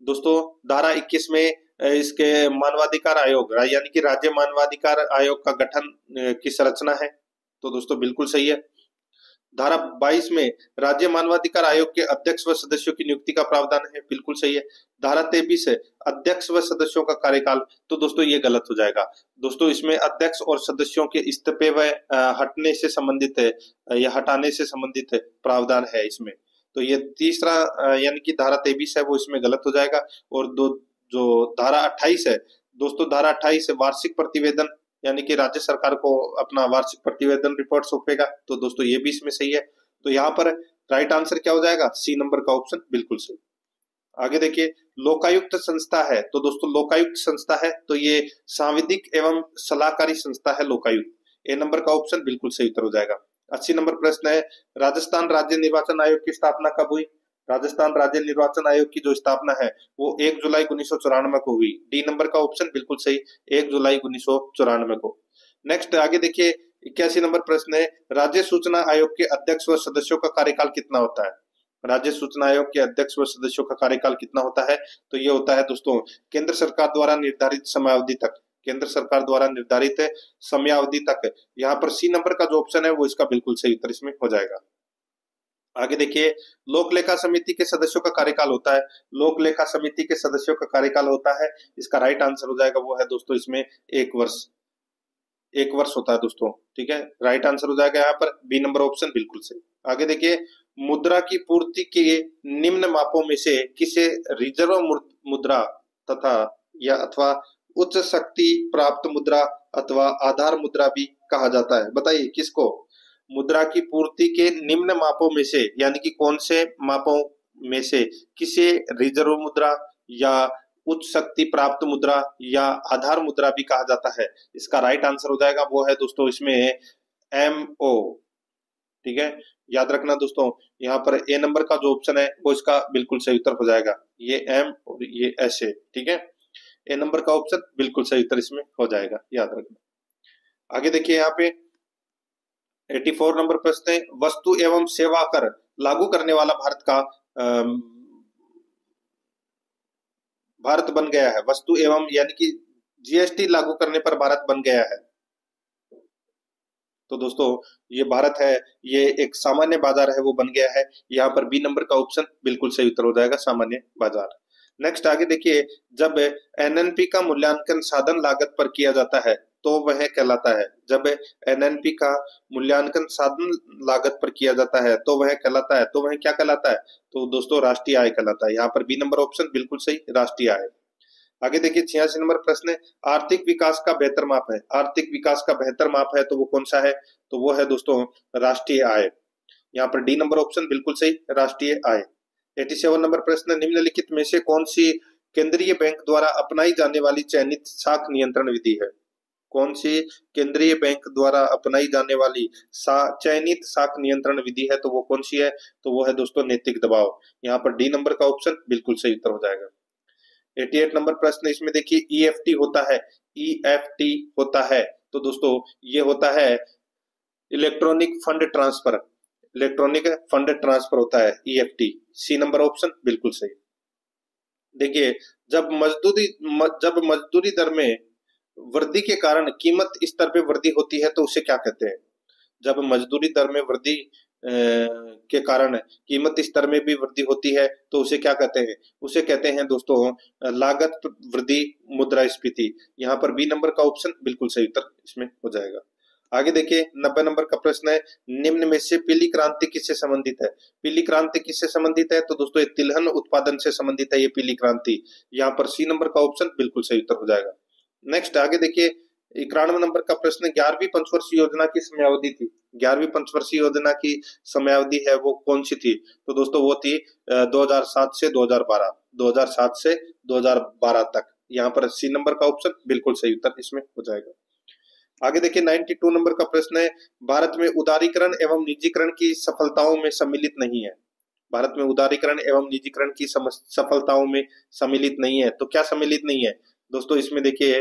Speaker 1: दोस्तों धारा 21 में इसके मानवाधिकार आयोग यानी कि राज्य मानवाधिकार आयोग का गठन की संरचना है, तो दोस्तों बिल्कुल सही है। धारा 22 में राज्य मानवाधिकार आयोग के अध्यक्ष व सदस्यों की नियुक्ति का प्रावधान है, बिल्कुल सही है। धारा 23 है अध्यक्ष व सदस्यों का कार्यकाल, तो दोस्तों ये गलत हो जाएगा। दोस्तों इसमें अध्यक्ष और सदस्यों के इस्तीफे व हटने से संबंधित है या हटाने से संबंधित प्रावधान है इसमें, तो ये तीसरा यानी कि धारा 23 है वो इसमें गलत हो जाएगा। और जो धारा 28 है दोस्तों, धारा 28 है वार्षिक प्रतिवेदन यानी कि राज्य सरकार को अपना वार्षिक प्रतिवेदन रिपोर्ट सौंपेगा, तो दोस्तों ये भी इसमें सही है। तो यहाँ पर राइट आंसर क्या हो जाएगा, सी नंबर का ऑप्शन बिल्कुल सही। आगे देखिए, लोकायुक्त संस्था है, तो दोस्तों लोकायुक्त संस्था है तो ये सांविधिक एवं सलाहकारी संस्था है लोकायुक्त। ए नंबर का ऑप्शन बिल्कुल सही उत्तर हो जाएगा। 80 नंबर प्रश्न है, राजस्थान राज्य निर्वाचन आयोग की स्थापना कब हुई? राजस्थान राज्य निर्वाचन आयोग की जो स्थापना है वो 1 जुलाई 1994 को हुई। डी नंबर का ऑप्शन बिल्कुल सही, 1 जुलाई 1994 को। नेक्स्ट आगे देखिए, 81 नंबर प्रश्न है, राज्य सूचना आयोग के अध्यक्ष व सदस्यों का कार्यकाल कितना होता है? राज्य सूचना आयोग के अध्यक्ष व सदस्यों का कार्यकाल कितना होता है? तो ये होता है दोस्तों केंद्र सरकार द्वारा निर्धारित समयावधि तक, केंद्र सरकार द्वारा निर्धारित समयावधि तक। यहाँ पर सी नंबर का जो ऑप्शन है वो इसका बिल्कुल सही उत्तर इसमें हो जाएगा। आगे देखिए, लोक लेखा समिति के सदस्यों का कार्यकाल होता है, लोक लेखा समिति के सदस्यों का कार्यकाल होता है, इसका राइट आंसर हो जाएगा वो है दोस्तों इसमें 1 वर्ष, 1 वर्ष होता है दोस्तों, ठीक है। राइट आंसर हो जाएगा यहाँ पर बी नंबर ऑप्शन बिल्कुल सही। आगे देखिए, मुद्रा की पूर्ति के निम्न मापों में से किसे रिजर्व मुद्रा तथा या अथवा उच्च शक्ति प्राप्त मुद्रा अथवा आधार मुद्रा भी कहा जाता है? बताइए किसको? मुद्रा की पूर्ति के निम्न मापों में से यानी कि कौन से मापों में से किसे रिजर्व मुद्रा या उच्च शक्ति प्राप्त मुद्रा या आधार मुद्रा भी कहा जाता है? इसका राइट आंसर हो जाएगा वो है दोस्तों इसमें MO, ठीक है। याद रखना दोस्तों, यहाँ पर ए नंबर का जो ऑप्शन है वो इसका बिल्कुल सही उत्तर हो जाएगा, ये M और ये S है, ठीक है। ए नंबर का ऑप्शन बिल्कुल सही उत्तर इसमें हो जाएगा, याद रखना। आगे देखिए, यहाँ पे 84 नंबर प्रश्न है, वस्तु एवं सेवा कर लागू करने वाला भारत बन गया है। वस्तु एवं यानी कि GST लागू करने पर भारत बन गया है। तो दोस्तों ये भारत है, ये एक सामान्य बाजार है वो बन गया है। यहाँ पर बी नंबर का ऑप्शन बिल्कुल सही उत्तर हो जाएगा, सामान्य बाजार। नेक्स्ट आगे देखिए, जब एनएनपी का मूल्यांकन साधन लागत पर किया जाता है तो वह कहलाता है। जब एनएनपी का मूल्यांकन साधन लागत पर किया जाता है तो वह कहलाता है, तो वह क्या कहलाता है? तो दोस्तों राष्ट्रीय आय कहलाता है। यहाँ पर बी नंबर ऑप्शन बिल्कुल सही, राष्ट्रीय आय। आगे देखिए 86 नंबर प्रश्न है, आर्थिक विकास का बेहतर माप है। आर्थिक विकास का बेहतर माप है तो वो कौन सा है? तो वो है दोस्तों राष्ट्रीय आय। यहाँ पर डी नंबर ऑप्शन बिल्कुल सही, राष्ट्रीय आय। 87 नंबर प्रश्न, निम्नलिखित में से कौन सी केंद्रीय बैंक द्वारा अपनाई जाने वाली चयनित साख नियंत्रण विधि है? कौन सी केंद्रीय बैंक द्वारा अपनाई जाने वाली चयनित साख नियंत्रण विधि है? तो वो कौन सी है? तो वो है दोस्तों नैतिक दबाव। यहाँ पर डी नंबर का ऑप्शन बिल्कुल सही उत्तर हो जाएगा। 88 नंबर प्रश्न, इसमें देखिए ईएफटी होता है, ईएफटी होता है तो दोस्तों ये होता है electronic fund transfer, electronic fund transfer होता है ईएफटी। सी नंबर ऑप्शन बिल्कुल सही। देखिए जब मजदूरी दर में वृद्धि के कारण कीमत स्तर पे वृद्धि होती है तो उसे क्या कहते हैं? जब मजदूरी दर में वृद्धि के कारण कीमत स्तर में भी वृद्धि होती है तो उसे क्या कहते हैं? उसे कहते हैं दोस्तों लागत वृद्धि मुद्रास्फीति। यहाँ पर बी नंबर का ऑप्शन बिल्कुल सही उत्तर इसमें हो जाएगा। आगे देखिए 90 नंबर का प्रश्न है, निम्न में से पीली क्रांति किससे संबंधित है? पीली क्रांति किससे संबंधित है? तो दोस्तों ये तिलहन उत्पादन से संबंधित है ये पीली क्रांति। यहाँ पर सी नंबर का ऑप्शन बिल्कुल सही उत्तर हो जाएगा। नेक्स्ट आगे देखिए 91 नंबर का प्रश्न, 11वीं पंचवर्षीय योजना की समयावधि थी। 11वीं पंचवर्षीय योजना की समयावधि है वो कौन सी थी? तो दोस्तों वो थी 2007 से 2012, 2007 से 2012 तक। यहाँ पर सी नंबर का ऑप्शन बिल्कुल सही उत्तर इसमें हो जाएगा। आगे देखिए 92 नंबर का प्रश्न है, भारत में उदारीकरण एवं निजीकरण की सफलताओं में सम्मिलित नहीं है। भारत में उदारीकरण एवं निजीकरण की सफलताओं में सम्मिलित नहीं है तो क्या सम्मिलित नहीं है? दोस्तों इसमें देखिए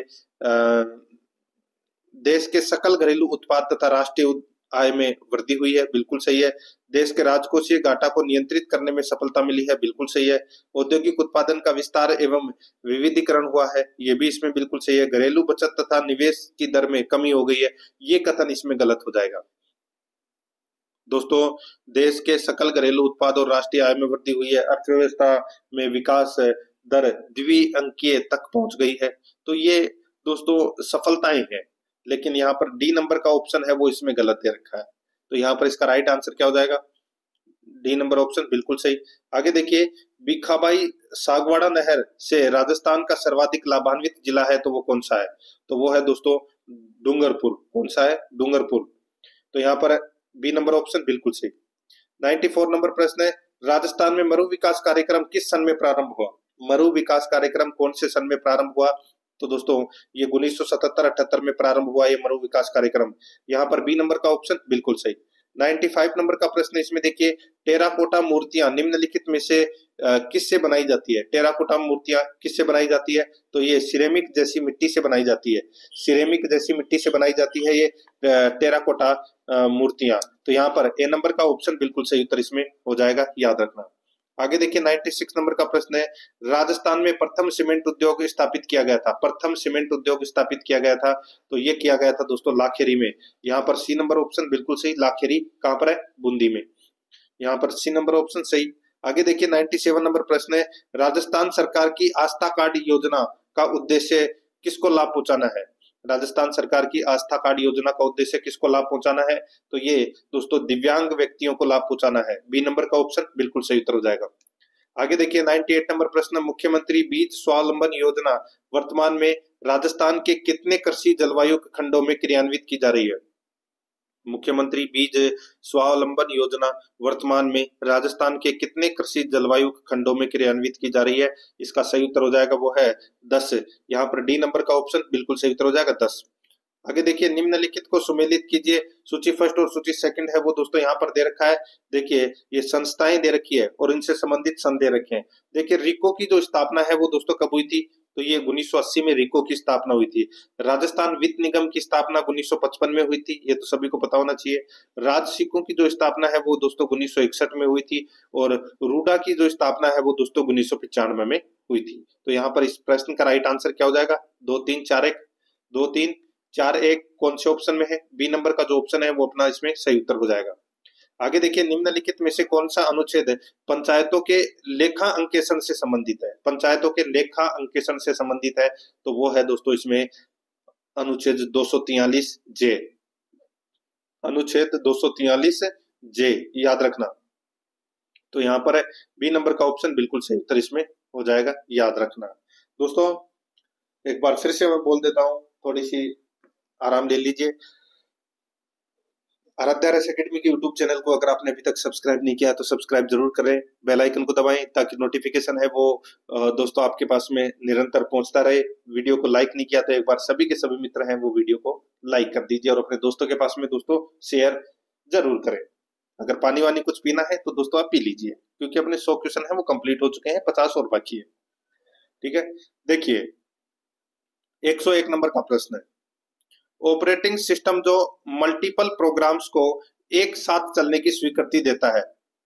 Speaker 1: देश के सकल घरेलू उत्पाद तथा राष्ट्रीय आय में वृद्धि हुई है, बिल्कुल सही है। देश के राजकोषीय घाटा को नियंत्रित करने में सफलता मिली है, बिल्कुल सही है। औद्योगिक उत्पादन का विस्तार एवं विविधीकरण हुआ है, ये भी इसमें बिल्कुल सही है। घरेलू बचत तथा निवेश की दर में कमी हो गई है, ये कथन इसमें गलत हो जाएगा। दोस्तों देश के सकल घरेलू उत्पाद और राष्ट्रीय आय में वृद्धि हुई है, अर्थव्यवस्था में विकास दर द्विअंकीय तक पहुंच गई है, तो ये दोस्तों सफलताएं हैं। लेकिन यहाँ पर डी नंबर का ऑप्शन है वो इसमें गलत दे रखा है, तो यहाँ पर इसका राइट आंसर क्या हो जाएगा? डी नंबर ऑप्शन बिल्कुल सही। आगे देखिए भिखाबाई सागवाड़ा नहर से राजस्थान का सर्वाधिक लाभान्वित जिला है तो वो कौन सा है? तो वो है दोस्तों डूंगरपुर। कौन सा है? डूंगरपुर। तो यहाँ पर बी नंबर ऑप्शन बिल्कुल सही। 94 नंबर प्रश्न है, राजस्थान में मरु विकास कार्यक्रम किस सन में प्रारंभ हुआ? मरु विकास कार्यक्रम कौन से सन में प्रारंभ हुआ? तो दोस्तों ये 1977-78 में प्रारंभ हुआ ये मरु विकास कार्यक्रम। यहाँ पर बी नंबर का ऑप्शन बिल्कुल सही। 95 नंबर का प्रश्न, इसमें देखिए टेराकोटा मूर्तियां निम्नलिखित में से किससे बनाई जाती है? टेराकोटा मूर्तियां किससे बनाई जाती है? तो ये सिरेमिक जैसी मिट्टी से बनाई जाती है, सिरेमिक जैसी मिट्टी से बनाई जाती है ये टेराकोटा मूर्तियां। तो यहाँ पर ए नंबर का ऑप्शन बिल्कुल सही उत्तर इसमें हो जाएगा, याद रखना। आगे देखिए 96 नंबर का प्रश्न है, राजस्थान में प्रथम सीमेंट उद्योग स्थापित किया गया था। प्रथम सीमेंट उद्योग स्थापित किया गया था तो ये किया गया था दोस्तों लाखेरी में। यहाँ पर सी नंबर ऑप्शन बिल्कुल सही। लाखेरी कहाँ पर है? बूंदी में। यहाँ पर सी नंबर ऑप्शन सही। आगे देखिए 97 नंबर प्रश्न है, राजस्थान सरकार की आस्था कार्ड योजना का उद्देश्य किसको लाभ पहुंचाना है? राजस्थान सरकार की आस्था कार्ड योजना का उद्देश्य किसको लाभ पहुंचाना है? तो ये दोस्तों दिव्यांग व्यक्तियों को लाभ पहुंचाना है। बी नंबर का ऑप्शन बिल्कुल सही उत्तर हो जाएगा। आगे देखिए 98 नंबर प्रश्न, मुख्यमंत्री बीज स्वावलंबन योजना वर्तमान में राजस्थान के कितने कृषि जलवायु खंडों में क्रियान्वित की जा रही है? मुख्यमंत्री बीज स्वावलंबन योजना वर्तमान में राजस्थान के कितने कृषि जलवायु खंडों में क्रियान्वित की जा रही है? इसका सही उत्तर हो जाएगा वो है 10। यहाँ पर डी नंबर का ऑप्शन बिल्कुल सही उत्तर हो जाएगा 10। आगे देखिए निम्नलिखित को सुमेलित कीजिए। सूची फर्स्ट और सूची सेकंड है वो दोस्तों यहाँ पर दे रखा है। देखिए ये संस्थाएं दे रखी है और इनसे संबंधित सन दे रखे हैं। देखिए रिको की जो स्थापना है वो दोस्तों कब हुई थी? तो ये 1980 में रिको की स्थापना हुई थी। राजस्थान वित्त निगम की स्थापना 1955 में हुई थी, ये तो सभी को पता होना चाहिए। राजसिकों की जो स्थापना है वो दोस्तों 1961 में हुई थी और रूडा की जो स्थापना है वो दोस्तों 1995 में हुई थी। तो यहाँ पर इस प्रश्न का राइट आंसर क्या हो जाएगा? 2 3 4 1 2 3 4A कौन से ऑप्शन में है? बी नंबर का जो ऑप्शन है वो अपना इसमें सही उत्तर हो जाएगा। आगे देखिए, निम्नलिखित में से कौन सा अनुच्छेद पंचायतों के लेखा अंकेक्षण से संबंधित है? पंचायतों के लेखा अंकेक्षण से संबंधित है तो वो है दोस्तों इसमें अनुच्छेद 243 जे। अनुच्छेद 243 जे, याद रखना। तो यहाँ पर बी नंबर का ऑप्शन बिल्कुल सही उत्तर इसमें हो जाएगा, याद रखना। दोस्तों एक बार फिर से मैं बोल देता हूँ, थोड़ी सी आराम ले लीजिए। आराध्या रस एकेडमी के यूट्यूब चैनल को अगर आपने अभी तक सब्सक्राइब नहीं किया तो सब्सक्राइब जरूर करें, बेल आइकन को दबाएं ताकि नोटिफिकेशन है वो दोस्तों आपके पास में निरंतर पहुंचता रहे। वीडियो को लाइक नहीं किया तो एक बार सभी के सभी मित्र हैं वो वीडियो को लाइक कर दीजिए और अपने दोस्तों के पास में दोस्तों शेयर जरूर करें। अगर पानी वानी कुछ पीना है तो दोस्तों आप पी लीजिए, क्योंकि अपने 100 क्वेश्चन है वो कंप्लीट हो चुके हैं, 50 और बाकी है। ठीक है, देखिए 101 नंबर का प्रश्न है, ऑपरेटिंग सिस्टम जो मल्टीपल प्रोग्राम्स को एक साथ चलने की स्वीकृति देता है,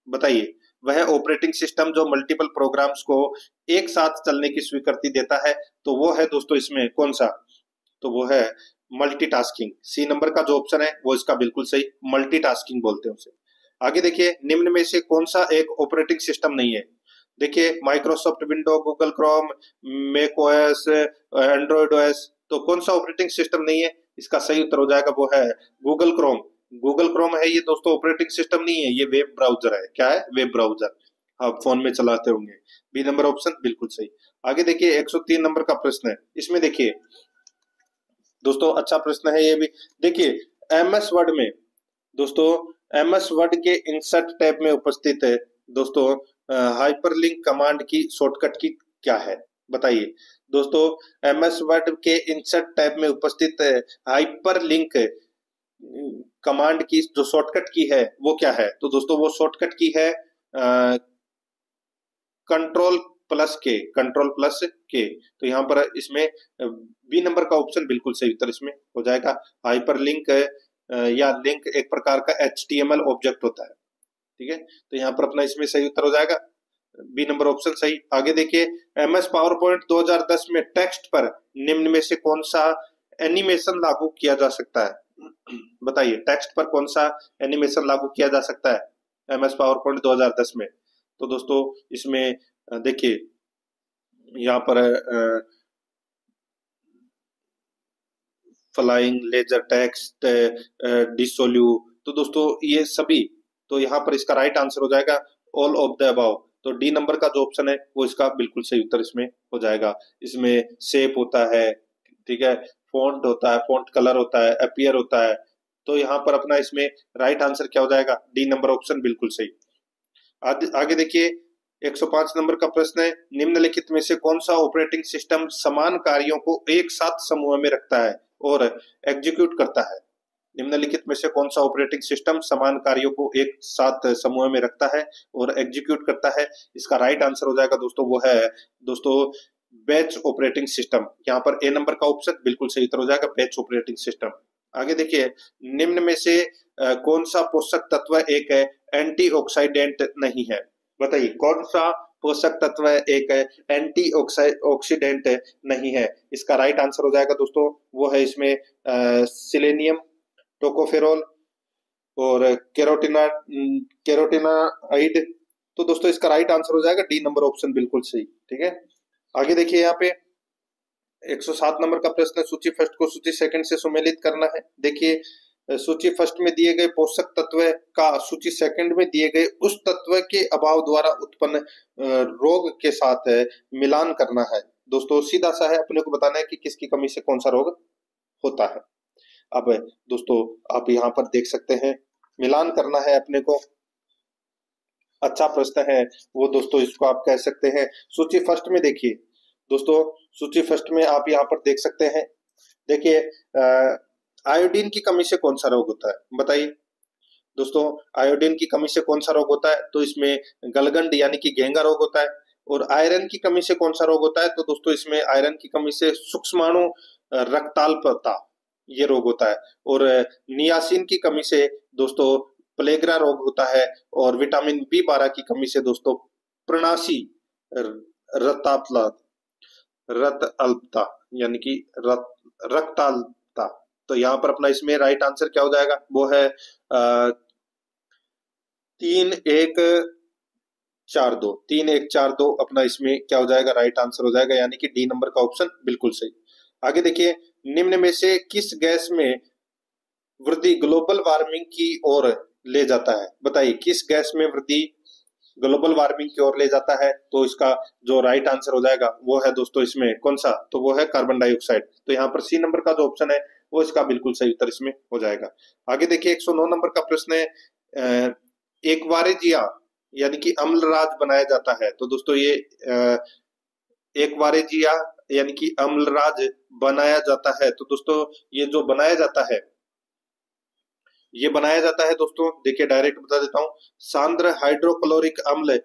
Speaker 1: बताइए वह ऑपरेटिंग सिस्टम जो मल्टीपल प्रोग्राम्स को एक साथ चलने की स्वीकृति देता है तो वो है दोस्तों इसमें कौन सा? तो वो है मल्टीटास्किंग। सी नंबर का जो ऑप्शन है वो इसका बिल्कुल सही, मल्टीटास्किंग बोलते हैं उसे। आगे देखिए, निम्न में से कौन सा एक ऑपरेटिंग सिस्टम नहीं है? देखिए Microsoft window, Google Chrome, Mac OS, Android OS, तो कौन सा ऑपरेटिंग सिस्टम नहीं है? इसका सही उत्तर हो जाएगा वो है गूगल क्रोम। गूगल क्रोम है ये दोस्तों ऑपरेटिंग सिस्टम नहीं है, ये वेब ब्राउजर है। क्या है? वेब ब्राउजर, आप फोन में चलाते होंगे। बी नंबर ऑप्शन बिल्कुल सही। आगे देखिए 103 नंबर का प्रश्न है, इसमें देखिए दोस्तों अच्छा प्रश्न है ये भी। देखिए एमएस वर्ड में दोस्तों, एमएस वर्ड के इंसर्ट टैब में उपस्थित है दोस्तों हाइपरलिंक कमांड की शॉर्टकट की क्या है? बताइए दोस्तों, एमएस वर्ड के इंसर्ट टैब में उपस्थित हाइपरलिंक कमांड की जो शॉर्टकट की है वो क्या है? तो दोस्तों वो शॉर्टकट की है कंट्रोल प्लस के, कंट्रोल प्लस के। तो यहाँ पर इसमें बी नंबर का ऑप्शन बिल्कुल सही उत्तर इसमें हो जाएगा। हाइपरलिंक या लिंक एक प्रकार का HTML ऑब्जेक्ट होता है। ठीक है, तो यहाँ पर अपना इसमें सही उत्तर हो जाएगा बी नंबर ऑप्शन सही। आगे देखिए, MS पावर पॉइंट 2010 में टेक्स्ट पर निम्न में से कौन सा एनिमेशन लागू किया जा सकता है? बताइए टेक्स्ट पर कौन सा एनिमेशन लागू किया जा सकता है MS पावर पॉइंट 2010 में? तो दोस्तों इसमें देखिए यहाँ पर फ्लाइंग, लेजर टेक्स्ट, डिसोल्यू, तो दोस्तों ये सभी, तो यहाँ पर इसका राइट आंसर हो जाएगा ऑल ऑफ द अबव। तो डी नंबर का जो ऑप्शन है वो इसका बिल्कुल सही उत्तर इसमें हो जाएगा। इसमें शेप होता है, ठीक है, फॉन्ट होता है, फॉन्ट कलर होता है, अपीयर होता है। तो यहाँ पर अपना इसमें राइट आंसर क्या हो जाएगा? डी नंबर ऑप्शन बिल्कुल सही। आगे देखिए 105 नंबर का प्रश्न है, निम्नलिखित में से कौन सा ऑपरेटिंग सिस्टम समान कार्यों को एक साथ समूह में रखता है और एग्जीक्यूट करता है? निम्नलिखित में से कौन सा ऑपरेटिंग सिस्टम समान कार्यों को एक साथ समूह में रखता है और एग्जीक्यूट करता है? इसका राइट आंसर हो जाएगा दोस्तों वो है दोस्तों बैच ऑपरेटिंग सिस्टम। यहाँ पर ए नंबर का ऑप्शन बिल्कुल सही उत्तर हो जाएगा, बैच ऑपरेटिंग सिस्टम। आगे देखिए, निम्न में से कौन सा पोषक तत्व एक एंटीऑक्सीडेंट नहीं है? बताइए कौन सा पोषक तत्व एक एंटीऑक्सीडेंट नहीं है? इसका राइट आंसर हो जाएगा दोस्तों वो है इसमें सिलेनियम, टोकोफेरोल और कैरोटीनाइड। तो दोस्तों इसका राइट आंसर हो जाएगा डी नंबर ऑप्शन बिल्कुल सही। ठीक है, आगे देखिए यहाँ पे 107 नंबर का प्रश्न है, सूची फर्स्ट को सूची सेकंड से सुमेलित करना है। देखिए सूची फर्स्ट में दिए गए पोषक तत्व का सूची सेकंड में दिए गए उस तत्व के अभाव द्वारा उत्पन्न रोग के साथ मिलान करना है। दोस्तों सीधा सा है, अपने को बताना है कि किसकी कमी से कौन सा रोग होता है। अब दोस्तों आप यहाँ पर देख सकते हैं, मिलान करना है अपने को। अच्छा प्रश्न है वो दोस्तों, इसको आप कह सकते हैं सूची फर्स्ट में। देखिए दोस्तों सूची फर्स्ट में आप यहाँ पर देख सकते हैं, देखिए आयोडीन की कमी से कौन सा रोग होता है? बताइए दोस्तों, आयोडीन की कमी से कौन सा रोग होता है? तो इसमें गलगंड यानी कि घेंगा रोग होता है। और आयरन की कमी से कौन सा रोग होता है? तो दोस्तों इसमें आयरन की कमी से सूक्ष्माणु रक्ताल्पता ये रोग होता है। और नियासिन की कमी से दोस्तों प्लेग्रा रोग होता है। और विटामिन B12 की कमी से दोस्तों प्रणाशी रत अल्पता यानी कि रक्ताल्पता, तो यहाँ पर अपना इसमें राइट आंसर क्या हो जाएगा, वो है 3-1-4-2, 3-1-4-2 अपना इसमें क्या हो जाएगा, राइट आंसर हो जाएगा, यानी कि डी नंबर का ऑप्शन बिल्कुल सही। आगे देखिए, निम्न में से किस गैस में वृद्धि ग्लोबल वार्मिंग की ओर ले जाता है, बताइए किस गैस में वृद्धि ग्लोबल वार्मिंग की ओर ले जाता है। तो इसका जो राइट आंसर हो जाएगा वो है दोस्तों इसमें कौन सा, तो वो है कार्बन डाइऑक्साइड। तो यहाँ पर सी नंबर का जो ऑप्शन है वो इसका बिल्कुल सही उत्तर इसमें हो जाएगा। आगे देखिए 109 नंबर का प्रश्न है, एक्वारेजिया यानी कि अम्लराज बनाया जाता है। तो दोस्तों ये एक्वारेजिया यानी कि अम्लराज बनाया जाता है। तो दोस्तों ये जो बनाया जाता है, ये बनाया जाता है दोस्तों, देखिए डायरेक्ट बता देता हूं, सांद्र हाइड्रोक्लोरिक अम्ल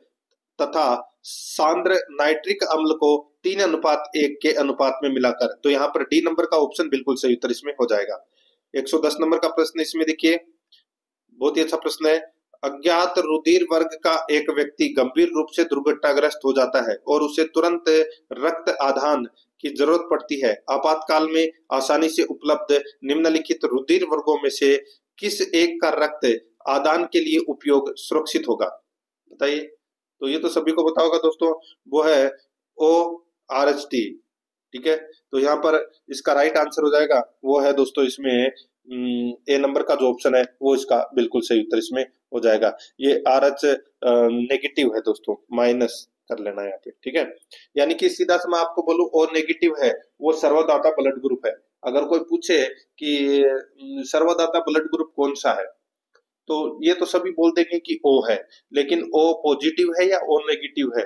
Speaker 1: तथा सांद्र नाइट्रिक अम्ल को 3:1 के अनुपात में मिलाकर। तो यहाँ पर डी नंबर का ऑप्शन बिल्कुल सही उत्तर इसमें हो जाएगा। 110 नंबर का प्रश्न इसमें देखिए, बहुत ही अच्छा प्रश्न है। अज्ञात रुधिर वर्ग का एक व्यक्ति गंभीर रूप से दुर्घटनाग्रस्त हो जाता है और उसे तुरंत रक्त आदान की जरूरत पड़ती है। आपातकाल में आसानी से उपलब्ध निम्नलिखित रुधिर वर्गों में से किस एक का रक्त आदान के लिए उपयोग सुरक्षित होगा, बताइए। तो ये तो सभी को पता होगा दोस्तों, वो है ORHT, ठीक है। तो यहाँ पर इसका राइट आंसर हो जाएगा, वो है दोस्तों इसमें ए नंबर का जो ऑप्शन है वो इसका बिल्कुल सही उत्तर इसमें हो जाएगा। ये RH नेगेटिव है दोस्तों, माइनस कर लेना यहाँ पे, ठीक है। यानी कि सीधा से मैं आपको बोलूं O नेगेटिव है वो सर्वदाता ब्लड ग्रुप है। अगर कोई पूछे कि सर्वदाता ब्लड ग्रुप कौन सा है, तो ये तो सभी बोल देंगे कि O है, लेकिन O पॉजिटिव है या O नेगेटिव है।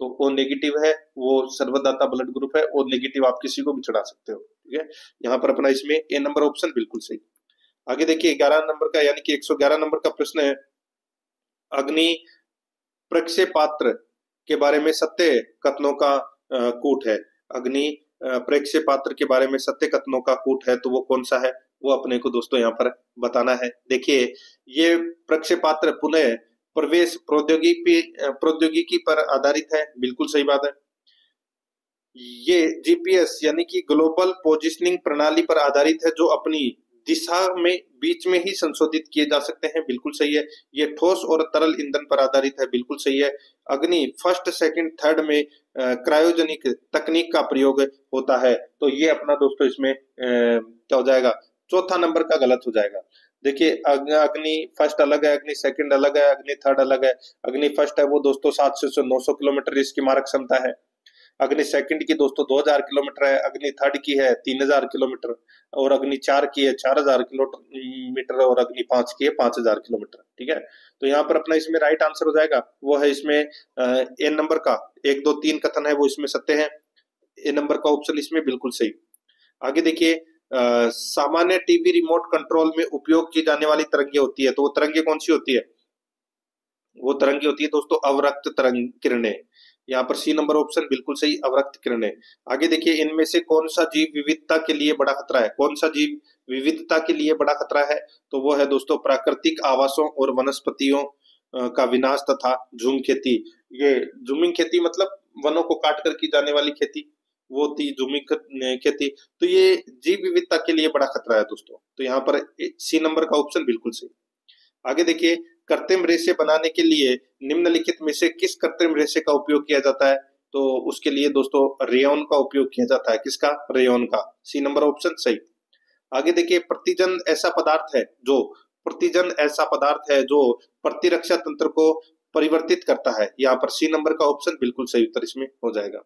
Speaker 1: तो O नेगेटिव है वो सर्वदाता ब्लड ग्रुप है, O नेगेटिव आप किसी को भी चढ़ा सकते हो, ठीक है। यहाँ पर अपना इसमें ए नंबर ऑप्शन बिल्कुल सही। आगे देखिए 11 नंबर का यानी कि 111 नंबर का प्रश्न है, अग्नि प्रक्षेपात्र के बारे में सत्य कथनों का कूट है। अग्नि प्रक्षेपात्र के बारे में सत्य कथनों का कूट है, तो वो कौन सा है, वो अपने को दोस्तों यहाँ पर बताना है। देखिए ये प्रक्षेपात्र पुनः प्रवेश प्रौद्योगिकी पर आधारित है, बिल्कुल सही बात है। ये GPS यानी कि ग्लोबल पोजिशनिंग प्रणाली पर आधारित है, जो अपनी दिशा में बीच में ही संशोधित किए जा सकते हैं, बिल्कुल सही है। ये ठोस और तरल ईंधन पर आधारित है, बिल्कुल सही है। अग्नि फर्स्ट सेकंड थर्ड में क्रायोजेनिक तकनीक का प्रयोग होता है। तो ये अपना दोस्तों इसमें क्या हो जाएगा, चौथा नंबर का गलत हो जाएगा। देखिए अग्नि फर्स्ट अलग है, अग्नि सेकंड अलग है, अग्नि थर्ड अलग है। अग्नि फर्स्ट है वो दोस्तों 700 से 900 किलोमीटर इसकी मारक क्षमता है। अग्नि सेकंड की दोस्तों 2000 किलोमीटर है, अग्नि थर्ड की है 3000 किलोमीटर, और अग्नि 4 की है 4000 किलोमीटर, और अग्नि 5 की है 5000 किलोमीटर, ठीक है। तो यहाँ पर अपना इसमें राइट आंसर हो जाएगा, वो है इसमें ए नंबर का 1 2 3 कथन है वो इसमें सत्य है। ए नंबर का ऑप्शन इसमें बिल्कुल सही। आगे देखिए सामान्य टीवी रिमोट कंट्रोल में उपयोग की जाने वाली तरंगे होती है, तो वो तरंगे कौन सी होती है, वो तरंगे होती है दोस्तों अवरक्त तरंग किरणें। यहाँ पर सी नंबर ऑप्शन बिल्कुल सही, अवरक्त किरणें। आगे देखिए इनमें से कौन सा जीव विविधता के लिए बड़ा खतरा है, कौन सा जीव विविधता के लिए बड़ा खतरा है, तो वो है दोस्तों प्राकृतिक आवासों और वनस्पतियों का विनाश तथा झूम खेती। ये झूमिंग खेती मतलब वनों को काट कर की जाने वाली खेती, वो थी झूमिंग खेती। तो ये जीव विविधता के लिए बड़ा खतरा है दोस्तों। तो यहाँ पर सी नंबर का ऑप्शन बिल्कुल सही। आगे देखिए कृत्रिम रेशे बनाने के लिए निम्नलिखित में से किस कृत्रिम रेशे का उपयोग किया जाता है, तो उसके लिए दोस्तों रेयन का उपयोग किया जाता है। किसका, रेयन का। सी नंबर ऑप्शन सही। आगे देखिए प्रतिजन ऐसा पदार्थ है जो प्रतिरक्षा तंत्र को परिवर्तित करता है। यहाँ पर सी नंबर का ऑप्शन बिल्कुल सही उत्तर इसमें हो जाएगा।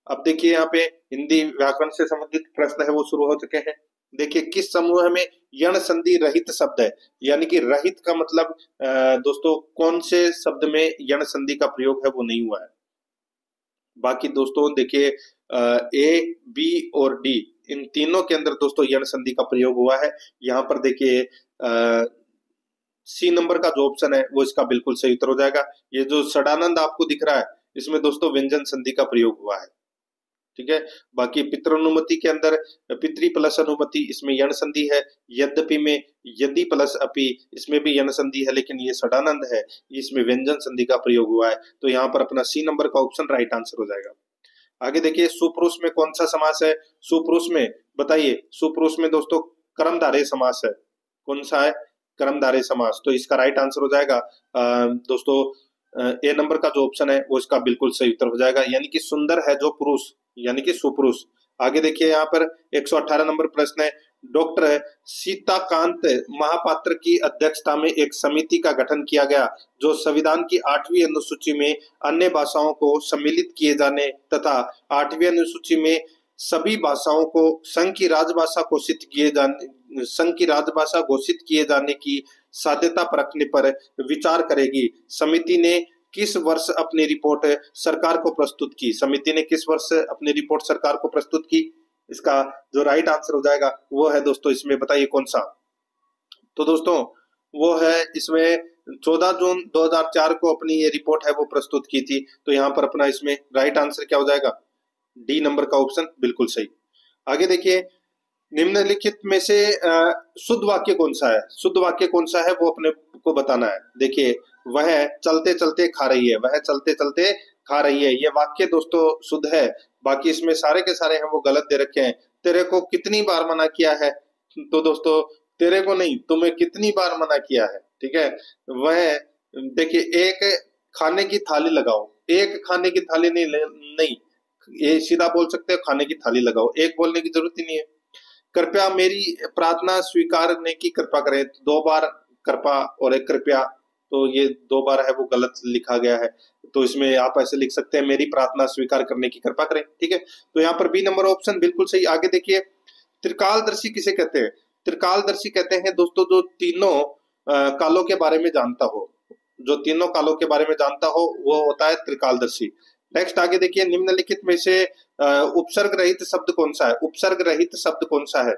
Speaker 1: अब देखिए यहाँ पे हिंदी व्याकरण से संबंधित प्रश्न है वो शुरू हो चुके हैं। देखिए किस समूह में यण संधि रहित शब्द है, यानी कि रहित का मतलब दोस्तों कौन से शब्द में यण संधि का प्रयोग है वो नहीं हुआ है। बाकी दोस्तों देखिए A, B और D इन तीनों के अंदर दोस्तों यण संधि का प्रयोग हुआ है। यहाँ पर देखिए सी नंबर का जो ऑप्शन है वो इसका बिल्कुल सही उत्तर हो जाएगा। ये जो सडानंद आपको दिख रहा है इसमें दोस्तों व्यंजन संधि का प्रयोग हुआ है, ठीक है। बाकी पितृनुमति के अंदर पितृ प्लस अनुमति इसमें यण संधि है, यद्यपि में यदि प्लस अपि इसमें भी यण संधि है, लेकिन ये सडानंद है इसमें व्यंजन संधि का प्रयोग हुआ है। तो यहाँ पर अपना सी नंबर का ऑप्शन राइट आंसर हो जाएगा। आगे देखिए सुपुरुष में कौन सा समास है, सुपुरुष में बताइए, सुपुरुष में दोस्तों कर्मधारय समास है। कौन सा है? कर्मधारय समास। तो इसका राइट आंसर हो जाएगा दोस्तों ए नंबर का जो ऑप्शन है वो इसका बिल्कुल सही उत्तर हो जाएगा, यानी कि सुंदर है जो पुरुष, यानी कि सुपुरुष। आगे देखिए यहाँ पर 118 नंबर प्रश्न है। डॉक्टर सीताकांत महापात्र की अध्यक्षता में एक समिति का गठन किया गया जो संविधान की 8वीं अनुसूची में अन्य भाषाओं को सम्मिलित किए जाने तथा 8वीं अनुसूची में सभी भाषाओं को संघ की राजभाषा घोषित किए जाने की साध्यता परखने पर विचार करेगी। समिति ने किस वर्ष अपनी रिपोर्ट सरकार को प्रस्तुत की? समिति ने किस वर्ष अपनी रिपोर्ट सरकार को प्रस्तुत की? इसका जो राइट आंसर हो जाएगा वो है दोस्तों इसमें, बताइए कौन सा? तो दोस्तों वो है इसमें 14 जून 2004 को अपनी ये रिपोर्ट है वो प्रस्तुत की थी। तो यहाँ पर अपना इसमें राइट आंसर क्या हो जाएगा? डी नंबर का ऑप्शन बिल्कुल सही। आगे देखिए निम्नलिखित में से शुद्ध वाक्य कौन सा है? शुद्ध वाक्य कौन सा है वो अपने को बताना है। देखिए वह चलते चलते खा रही है, वह चलते चलते खा रही है, ये वाक्य दोस्तों शुद्ध है। बाकी इसमें सारे के सारे हैं वो गलत दे रखे हैं। तेरे को कितनी बार मना किया है? तो दोस्तों तेरे को नहीं, तुम्हें कितनी बार मना किया है, ठीक है। वह देखिए एक खाने की थाली लगाओ, एक खाने की थाली नहीं, ये सीधा बोल सकते हो खाने की थाली लगाओ, एक बोलने की जरूरत ही नहीं है। कृपया मेरी प्रार्थना स्वीकारने की कृपा करें, 2 बार कृपा और एक कृपया, तो ये 2 बार है वो गलत लिखा गया है। तो इसमें आप ऐसे लिख सकते हैं मेरी प्रार्थना स्वीकार करने की कृपा करें, ठीक है। तो यहाँ पर बी नंबर ऑप्शन बिल्कुल सही। आगे देखिए त्रिकालदर्शी किसे कहते हैं? त्रिकालदर्शी कहते हैं दोस्तों जो तीनों कालों के बारे में जानता हो, जो तीनों कालों के बारे में जानता हो वो होता है त्रिकालदर्शी। नेक्स्ट आगे देखिए निम्नलिखित में से उपसर्ग रहित शब्द कौन सा है? उपसर्ग रहित शब्द कौन सा है?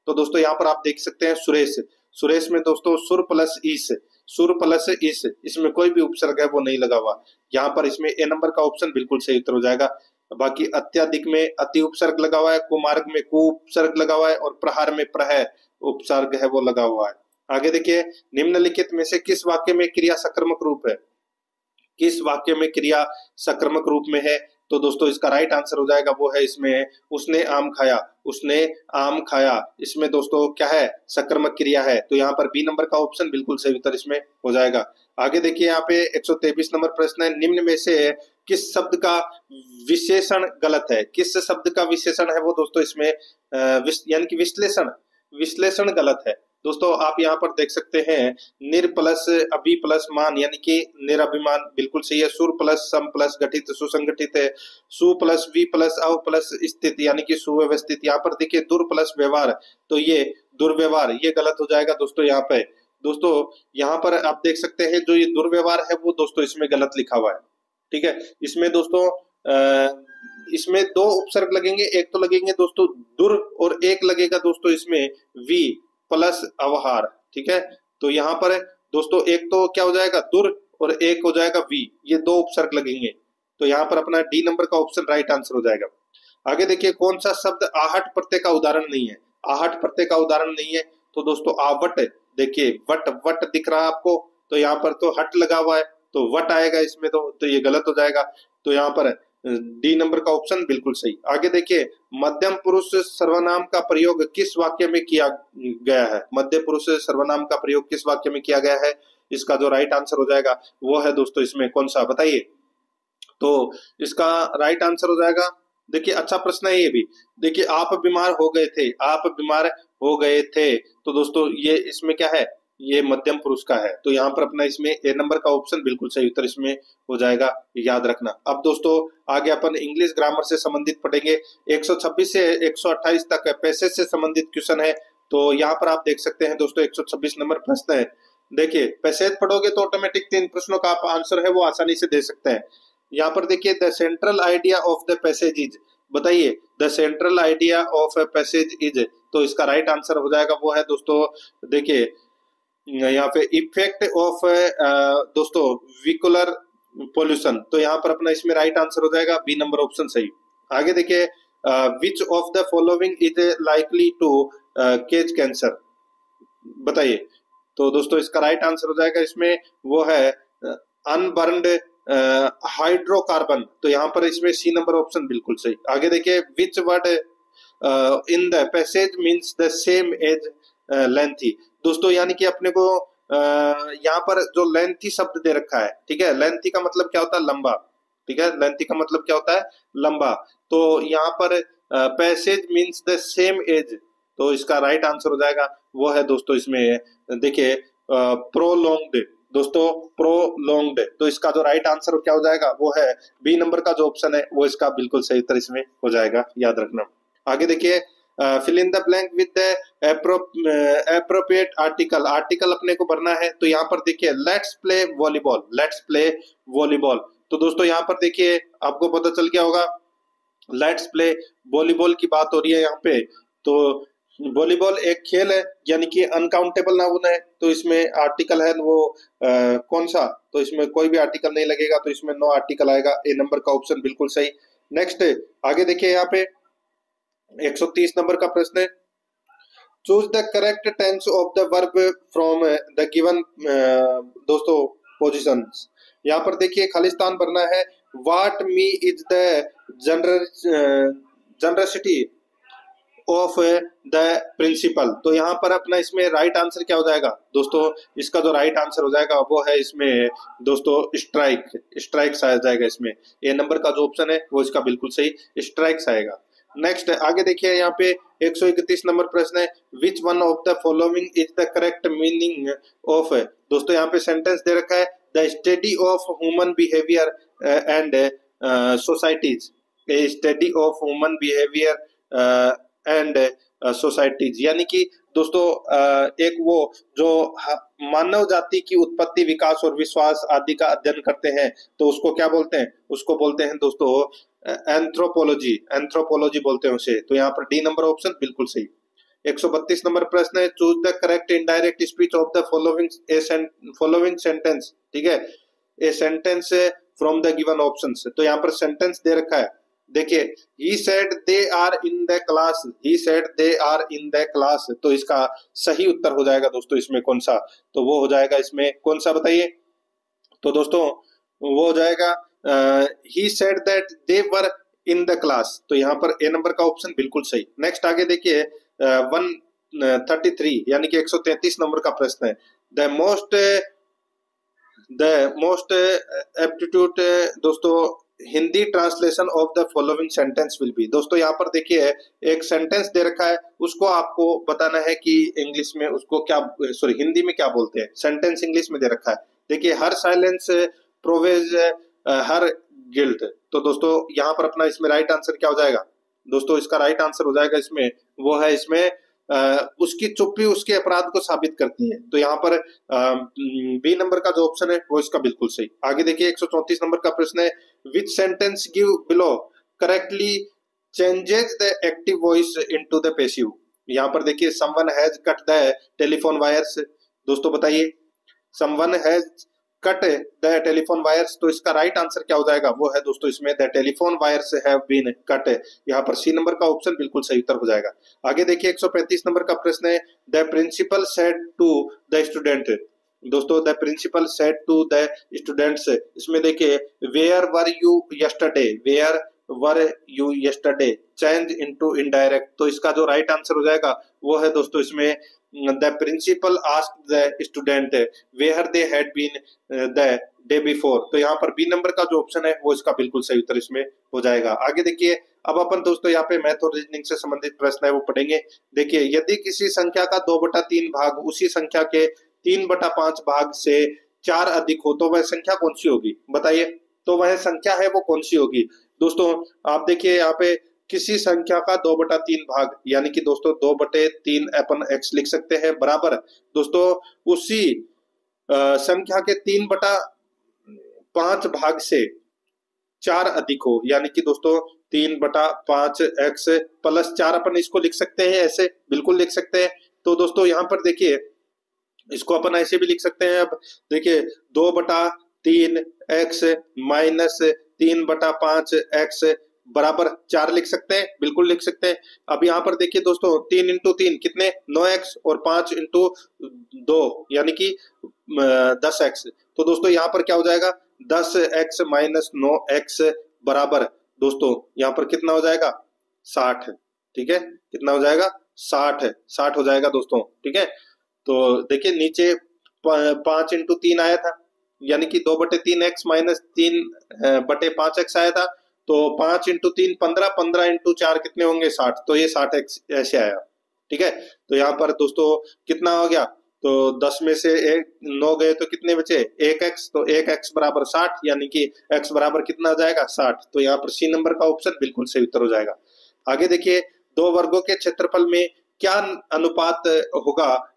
Speaker 1: तो दोस्तों यहाँ पर आप देख सकते हैं सुरेश। सुरेश में दोस्तों सुर प्लस इस, सुर प्लस इस, इसमें कोई भी उपसर्ग है वो नहीं लगा हुआ। यहाँ पर इसमें ए नंबर का ऑप्शन बिल्कुल सही उत्तर हो जाएगा। बाकी अत्याधिक में अति उपसर्ग लगा हुआ है, कुमार्ग में कु उपसर्ग लगा हुआ है और प्रहार में प्रह उपसर्ग है वो लगा हुआ है। आगे देखिए निम्नलिखित में से किस वाक्य में क्रिया सक्रामक रूप है? किस वाक्य में क्रिया सक्रामक रूप में है? तो दोस्तों इसका राइट आंसर हो जाएगा वो है इसमें उसने आम खाया, उसने आम खाया। इसमें दोस्तों क्या है? सक्रामक क्रिया है। तो यहाँ पर बी नंबर का ऑप्शन बिल्कुल सही उत्तर इसमें हो जाएगा। आगे देखिए यहाँ पे 123 नंबर प्रश्न है। निम्न में से किस शब्द का विशेषण गलत है? किस शब्द का विशेषण है वो दोस्तों इसमें यानी कि विश्लेषण गलत है। दोस्तों आप यहाँ पर देख सकते हैं निर प्लस अभि प्लस मान, यानी कि निरभिमान बिल्कुल सही है। सुर प्लस सम प्लस गठित सुसंगठित है। सु प्लस वी प्लस अव प्लस स्थित, यानी कि सुव्यवस्थित। यहाँ पर देखिए दुर प्लस व्यवहार, तो ये दुर्व्यवहार, ये गलत हो जाएगा दोस्तों। यहाँ पे दोस्तों यहाँ पर आप देख सकते हैं जो ये दुर्व्यवहार है वो दोस्तों इसमें गलत लिखा हुआ है, ठीक है। इसमें दोस्तों इसमें 2 उपसर्ग लगेंगे, एक तो लगेंगे दोस्तों दुर और एक लगेगा दोस्तों इसमें वी प्लस अवहार, ठीक है। तो यहाँ पर दोस्तों एक तो क्या हो जाएगा दुर और एक हो जाएगा वी, ये 2 उपसर्ग लगेंगे। तो यहाँ पर अपना डी नंबर का ऑप्शन राइट आंसर हो जाएगा। आगे देखिए कौन सा शब्द आहट प्रत्यय का उदाहरण नहीं है? आहट प्रत्यय का उदाहरण नहीं है तो दोस्तों आवट, देखिए वट वट दिख रहा है आपको, तो यहाँ पर तो हट लगा हुआ है तो वट आएगा इसमें, तो ये गलत हो जाएगा। तो यहाँ पर डी नंबर का ऑप्शन बिल्कुल सही। आगे देखिए मध्यम पुरुष सर्वनाम का प्रयोग किस वाक्य में किया गया है? मध्य पुरुष सर्वनाम का प्रयोग किस वाक्य में किया गया है? इसका जो राइट आंसर हो जाएगा वो है दोस्तों इसमें कौन सा, बताइए। तो इसका राइट आंसर हो जाएगा, देखिए अच्छा प्रश्न है ये भी। देखिए आप बीमार हो गए थे, आप बीमार हो गए थे, तो दोस्तों ये इसमें क्या है? ये मध्यम पुरुष का है। तो यहाँ पर अपना इसमें ए नंबर का ऑप्शन बिल्कुल सही उत्तर इसमें हो जाएगा, याद रखना। अब दोस्तों आगे अपन इंग्लिश ग्रामर से संबंधित पढ़ेंगे। 126 से 128 तक पैसेज से संबंधित क्वेश्चन है। तो यहाँ पर आप देख सकते हैं दोस्तों 126 नंबर प्रश्न है। देखिए पैसेज पढ़ोगे तो ऑटोमेटिक 3 प्रश्नों का आप आंसर है वो आसानी से दे सकते हैं। यहाँ पर देखिए the central idea of the passage is, बताइए the central idea of passage is. तो इसका राइट आंसर हो जाएगा वो है दोस्तों, देखिए यहाँ पे इफेक्ट ऑफ दोस्तों व्हीकुलर पोल्यूशन। तो यहाँ पर अपना इसमें राइट आंसर हो जाएगा बी नंबर ऑप्शन सही। आगे देखिए which of the following is likely to cause cancer, बताइए। तो दोस्तों इसका राइट आंसर हो जाएगा इसमें वो है अनबर्न्ड हाइड्रोकार्बन। तो यहाँ पर इसमें सी नंबर ऑप्शन बिल्कुल सही। आगे देखिए which word in the passage means the same as lengthy. दोस्तों यानी कि अपने को यहाँ पर जो लेंथी शब्द दे रखा है, ठीक है, लेंथी का मतलब क्या होता है, लंबा, ठीक है, लेंथी का मतलब क्या होता है, लंबा। तो यहाँ पर passage means the same as, तो इसका राइट आंसर हो जाएगा वो है दोस्तों इसमें देखिए प्रोलोंग्ड। दोस्तों प्रोलोंग्ड, तो इसका जो राइट आंसर क्या हो जाएगा वो है बी नंबर का जो ऑप्शन है वो इसका बिल्कुल सही उत्तर इसमें हो जाएगा, याद रखना। आगे देखिए fill in the blank with appropriate article, article अपने को भरना है। तो यहाँ पर देखिए let's play volleyball, let's play volleyball. तो दोस्तों यहाँ पर देखिए आपको पता चल गया होगा लेट्स प्ले वॉलीबॉल की बात हो रही है यहाँ पे। तो वॉलीबॉल एक खेल है यानी कि अनकाउंटेबल नाउन है, तो इसमें आर्टिकल है वो कौन सा, तो इसमें कोई भी आर्टिकल नहीं लगेगा, तो इसमें नो आर्टिकल आएगा, ए नंबर का ऑप्शन बिल्कुल सही। नेक्स्ट आगे देखिए यहाँ पे 130 नंबर का प्रश्न है, choose the correct tense of the verb from the given दोस्तों पोजिशंस। यहाँ पर देखिए खालिस्तान भरना है, what me is the generosity of the principal. तो यहाँ पर अपना इसमें राइट आंसर क्या हो जाएगा दोस्तों, इसका जो राइट आंसर हो जाएगा वो है इसमें दोस्तों स्ट्राइक, स्ट्राइक्स आ जाएगा इसमें, ए नंबर का जो ऑप्शन है वो इसका बिल्कुल सही स्ट्राइक्स आएगा। नेक्स्ट आगे देखिए यहाँ पे 131 नंबर प्रश्न है, which one of the following is the correct meaning of. दोस्तों यहाँ पे सेंटेंस दे रखा है, the study of human behaviour and societies, A study of human behaviour and societies, यानी कि दोस्तों एक वो जो मानव जाति की उत्पत्ति, विकास और विश्वास आदि का अध्ययन करते हैं, तो उसको क्या बोलते हैं, उसको बोलते हैं दोस्तों एंथ्रोपोलॉजी, एंथ्रोपोलॉजी बोलते हैं उसे। तो यहाँ पर डी नंबर ऑप्शन बिल्कुल सही। 132 नंबर प्रश्न है, choose the correct indirect speech of the following sentence, ठीक है, a sentence from the given options. तो यहाँ पर सेंटेंस दे रखा है, देखिए he said they are in the class, he said they are in the class, तो इसका सही उत्तर हो जाएगा दोस्तों इसमें कौन सा, तो वो हो जाएगा इसमें कौन सा बताइए, तो दोस्तों वो हो जाएगा he said that they were in the class, तो यहाँ पर ए नंबर का ऑप्शन बिल्कुल सही। नेक्स्ट आगे देखिए 133 यानी कि 133 नंबर का प्रश्न है, द मोस्ट एप्टीट्यूड दोस्तों Hindi translation of the following sentence will be. दोस्तों यहाँ पर देखिए एक सेंटेंस दे रखा है, उसको आपको बताना है कि इंग्लिश में उसको क्या, सॉरी हिंदी में क्या बोलते हैं, सेंटेंस इंग्लिश में दे रखा है। देखिए हर साइलेंस प्रोवेज हर गिल्ट, तो दोस्तों यहाँ पर अपना इसमें राइट आंसर क्या हो जाएगा दोस्तों, इसका राइट आंसर हो जाएगा इसमें वो है इसमें उसकी चुप्पी उसके अपराध को साबित करती है, तो यहाँ पर बी नंबर का जो ऑप्शन है वो इसका बिल्कुल सही। आगे देखिए 134 नंबर का प्रश्न है, विच sentence give below correctly changes the active voice into the passive. यहाँ पर देखिए someone has cut the telephone wires, दोस्तों बताइए someone has cut the telephone wires, तो इसका राइट आंसर क्या हो जाएगा वो है दोस्तों इसमें the telephone wires have been cut, यहाँ पर सी नंबर का ऑप्शन बिल्कुल सही उत्तर हो जाएगा। आगे देखिए 135 नंबर का प्रश्न है, the principal said to the student. दोस्तों the principal said to the students, इसमें देखिए where were you yesterday, where were you yesterday change into indirect, तो इसका जो राइट आंसर हो जाएगा वो है दोस्तों इसमें the principal asked the student where they had been the day before, तो यहाँ पर बी नंबर का जो ऑप्शन है वो इसका बिल्कुल सही उत्तर इसमें हो जाएगा। आगे देखिए अब अपन दोस्तों यहाँ पे मैथ और रीजनिंग से संबंधित प्रश्न है वो पढ़ेंगे। देखिए यदि किसी संख्या का 2/3 भाग उसी संख्या के 3/5 भाग से 4 अधिक हो तो वह संख्या कौन सी होगी, बताइए, तो वह संख्या है वो कौन सी होगी। दोस्तों आप देखिए यहाँ पे किसी संख्या का 2/3 भाग यानी कि दोस्तों 2/3 अपन x लिख सकते हैं, बराबर दोस्तों उसी संख्या के 3/5 भाग से 4 अधिक हो, यानी कि दोस्तों 3/5 x प्लस 4 अपन इसको लिख सकते हैं, ऐसे बिल्कुल लिख सकते हैं। तो दोस्तों यहाँ पर देखिए इसको अपन ऐसे भी लिख सकते हैं, अब देखिए 2/3 x माइनस 3/5 x बराबर 4 लिख सकते हैं, बिल्कुल लिख सकते हैं। अब यहाँ पर देखिए दोस्तों 3 इंटू 3 कितने 9x और 5 इंटू 2 यानी कि 10x, तो दोस्तों यहाँ पर क्या हो जाएगा 10x माइनस 9x बराबर दोस्तों यहाँ पर कितना हो जाएगा 60, ठीक है, कितना हो जाएगा 60 हो जाएगा दोस्तों। ठीक है, तो देखिए नीचे 5 × 3 आया था, यानी कि 2/3 x माइनस 3/5 x आया था। तो 5 × 3 15, 15 × 4 कितने होंगे 60, तो ये 60x ऐसे आया। ठीक है, तो यहाँ पर दोस्तों कितना हो गया, तो 10 में से 9 गए तो कितने बचे 1x, तो 1x बराबर 60, यानी कि x बराबर कितना आ जाएगा 60। तो यहाँ पर सी नंबर का ऑप्शन बिल्कुल सही उत्तर हो जाएगा। आगे देखिए, दो वर्गों के क्षेत्रफल में क्या अनुपात होगा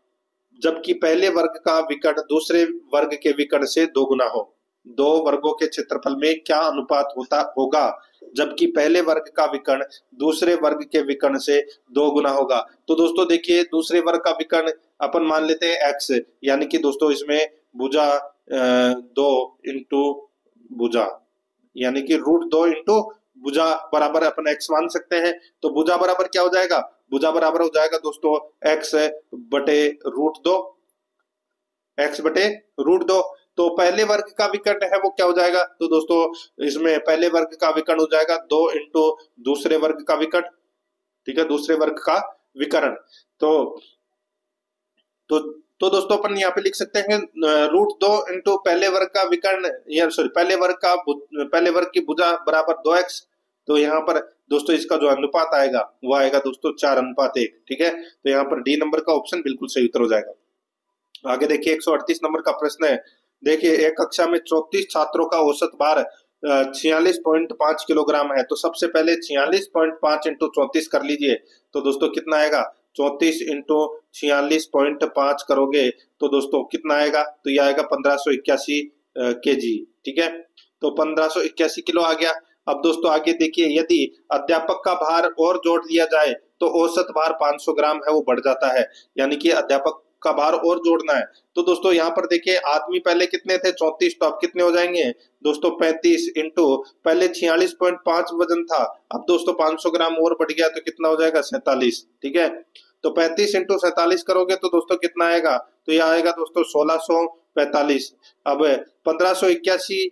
Speaker 1: जबकि पहले वर्ग का विकर्ण दूसरे वर्ग के विकर्ण से 2 गुना हो। दो वर्गों के क्षेत्रफल में क्या अनुपात होगा जबकि पहले वर्ग का विकर्ण दूसरे वर्ग के विकर्ण से 2 गुना होगा। तो दोस्तों देखिए, दूसरे वर्ग का विकर्ण अपन मान लेते हैं x, यानी कि दोस्तों इसमें भुजा 2 इंटू भुजा, यानी कि √2 इंटू भुजा बराबर अपन x मान सकते हैं। तो भुजा बराबर क्या हो जाएगा, भुजा बराबर हो जाएगा दोस्तों x बटे √2, x बटे √2। तो पहले वर्ग का विकर्ण है वो क्या हो जाएगा, तो दोस्तों इसमें पहले वर्ग का विकर्ण हो जाएगा 2 इंटू दूसरे वर्ग का विकर्ण। ठीक है, दूसरे वर्ग का विकर्ण। तो दोस्तों अपन यहाँ पे लिख सकते हैं √2 इंटू पहले वर्ग का विकर्ण, या सॉरी पहले वर्ग की भुजा बराबर 2x। तो यहाँ पर दोस्तों इसका जो अनुपात आएगा वो आएगा दोस्तों 4:1। ठीक है, तो यहाँ पर डी नंबर का ऑप्शन बिल्कुल सही उत्तर हो जाएगा। आगे देखिए 138 नंबर का प्रश्न है। देखिए, एक कक्षा में 34 छात्रों का औसत भार 46.5 किलोग्राम है। तो सबसे पहले 46.5 इंटू 34 कर लीजिए, तो दोस्तों कितना आएगा, 34 इंटू 46.5 करोगे तो दोस्तों कितना आएगा, तो ये आएगा 1581 kg। ठीक है, तो 1581 किलो आ गया। अब दोस्तों आगे देखिए, यदि अध्यापक का भार और जोड़ लिया जाए तो औसत भार 500 ग्राम है वो बढ़ जाता है, यानी कि अध्यापक का भार और जोड़ना है। तो दोस्तों यहाँ पर देखिए, आदमी पहले कितने थे 34, तो अब कितने हो जाएंगे दोस्तों 35 इंटू पहले 46.5 वजन था, अब दोस्तों 500 ग्राम और बढ़ गया तो कितना हो जाएगा 47। ठीक है, तो 35 इंटू 47 करोगे तो दोस्तों कितना आएगा, तो यह आएगा दोस्तों 1645। अब 1581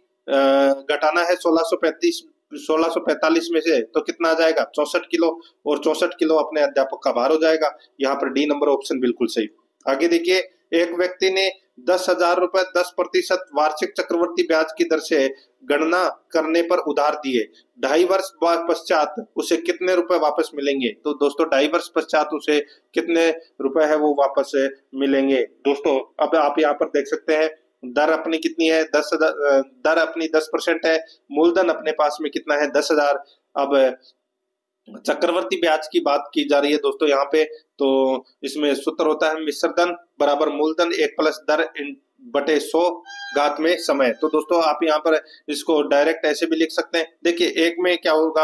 Speaker 1: घटाना है 1645 में से, तो कितना आ जाएगा 64 किलो, और 64 किलो अपने अध्यापक का भार हो जाएगा। यहाँ पर डी नंबर ऑप्शन बिल्कुल सही। आगे देखिए, एक व्यक्ति ने 10,000 रुपए 10% वार्षिक चक्रवर्ती ब्याज की दर से गणना करने पर उधार दिए, 2.5 वर्ष पश्चात उसे कितने रुपए वापस मिलेंगे। तो दोस्तों 2.5 वर्ष पश्चात उसे कितने रुपए है वो वापस मिलेंगे। दोस्तों अब आप यहाँ पर देख सकते हैं, दर अपनी कितनी है 10,000, दर अपनी 10% है, मूलधन अपने पास में कितना है 10,000। अब चक्रवर्ती ब्याज की बात की जा रही है दोस्तों यहाँ पे, तो इसमें सूत्र होता है मिश्र धन बराबर मूलधन 1 प्लस दर बटे 100 घात में समय। तो दोस्तों आप यहाँ पर इसको डायरेक्ट ऐसे भी लिख सकते हैं। देखिए, एक में क्या होगा,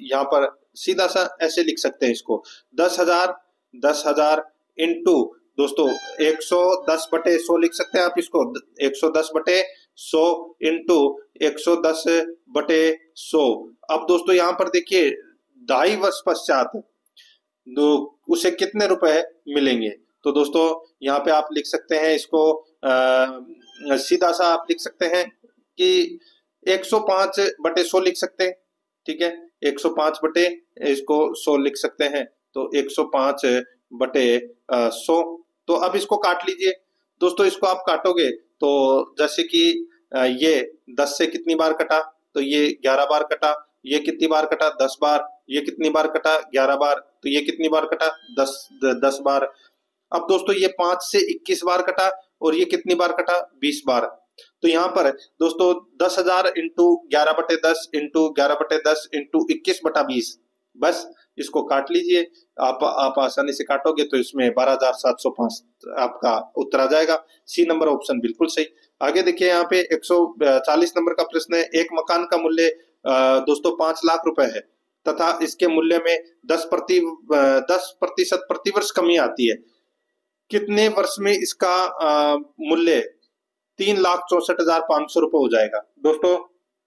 Speaker 1: यहाँ पर सीधा सा ऐसे लिख सकते हैं इसको, 10,000 इंटू दोस्तों 110/100 लिख सकते हैं आप इसको, 110/100 इंटू 110/100। अब दोस्तों यहाँ पर देखिए 2.5 वर्ष पश्चात उसे कितने रुपए मिलेंगे। तो दोस्तों यहाँ पे आप लिख सकते हैं इसको, सीधा सा आप लिख सकते हैं कि 105/100 लिख सकते हैं। ठीक है, 105/100 लिख सकते हैं, तो 105/100। तो अब इसको काट लीजिए दोस्तों, इसको आप काटोगे तो जैसे कि ये 10 से कितनी बार कटा, तो ये 11 बार कटा, ये कितनी बार कटा 10 बार, ये कितनी बार कटा 11 बार, तो ये कितनी बार कटा 10 बार। अब दोस्तों ये 5 से 21 बार कटा, और ये कितनी बार कटा 20 बार। तो यहाँ पर दोस्तों 10,000 इंटू 11/10 इंटू 11/10 इंटू 21/20, बस इसको काट लीजिए। आप आसानी से काटोगे तो इसमें 12,705 आपका उत्तर आ जाएगा। सी नंबर ऑप्शन बिल्कुल सही। आगे देखिए, यहाँ पे 140 नंबर का प्रश्न है। एक मकान का मूल्य दोस्तों 5 लाख रुपए है तथा इसके मूल्य में 10% प्रतिवर्ष कमी आती है, कितने वर्ष में इसका मूल्य 3,64,500 रुपए हो जाएगा। दोस्तों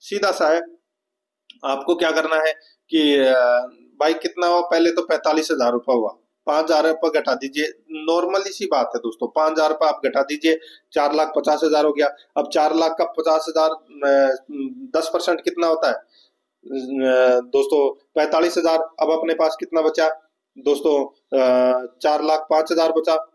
Speaker 1: सीधा सा है, आपको क्या करना है कि भाई कितना हुआ, पहले तो 45,000 रुपए हुआ, 5,000 रुपए घटा दीजिए, नॉर्मली सी बात है दोस्तों, 5,000 रुपए आप घटा दीजिए, 4,50,000 हो गया। अब 4,50,000 10% कितना होता है दोस्तों 45,000। अब अपने पास कितना बचा दोस्तों 4,05,000 बचा।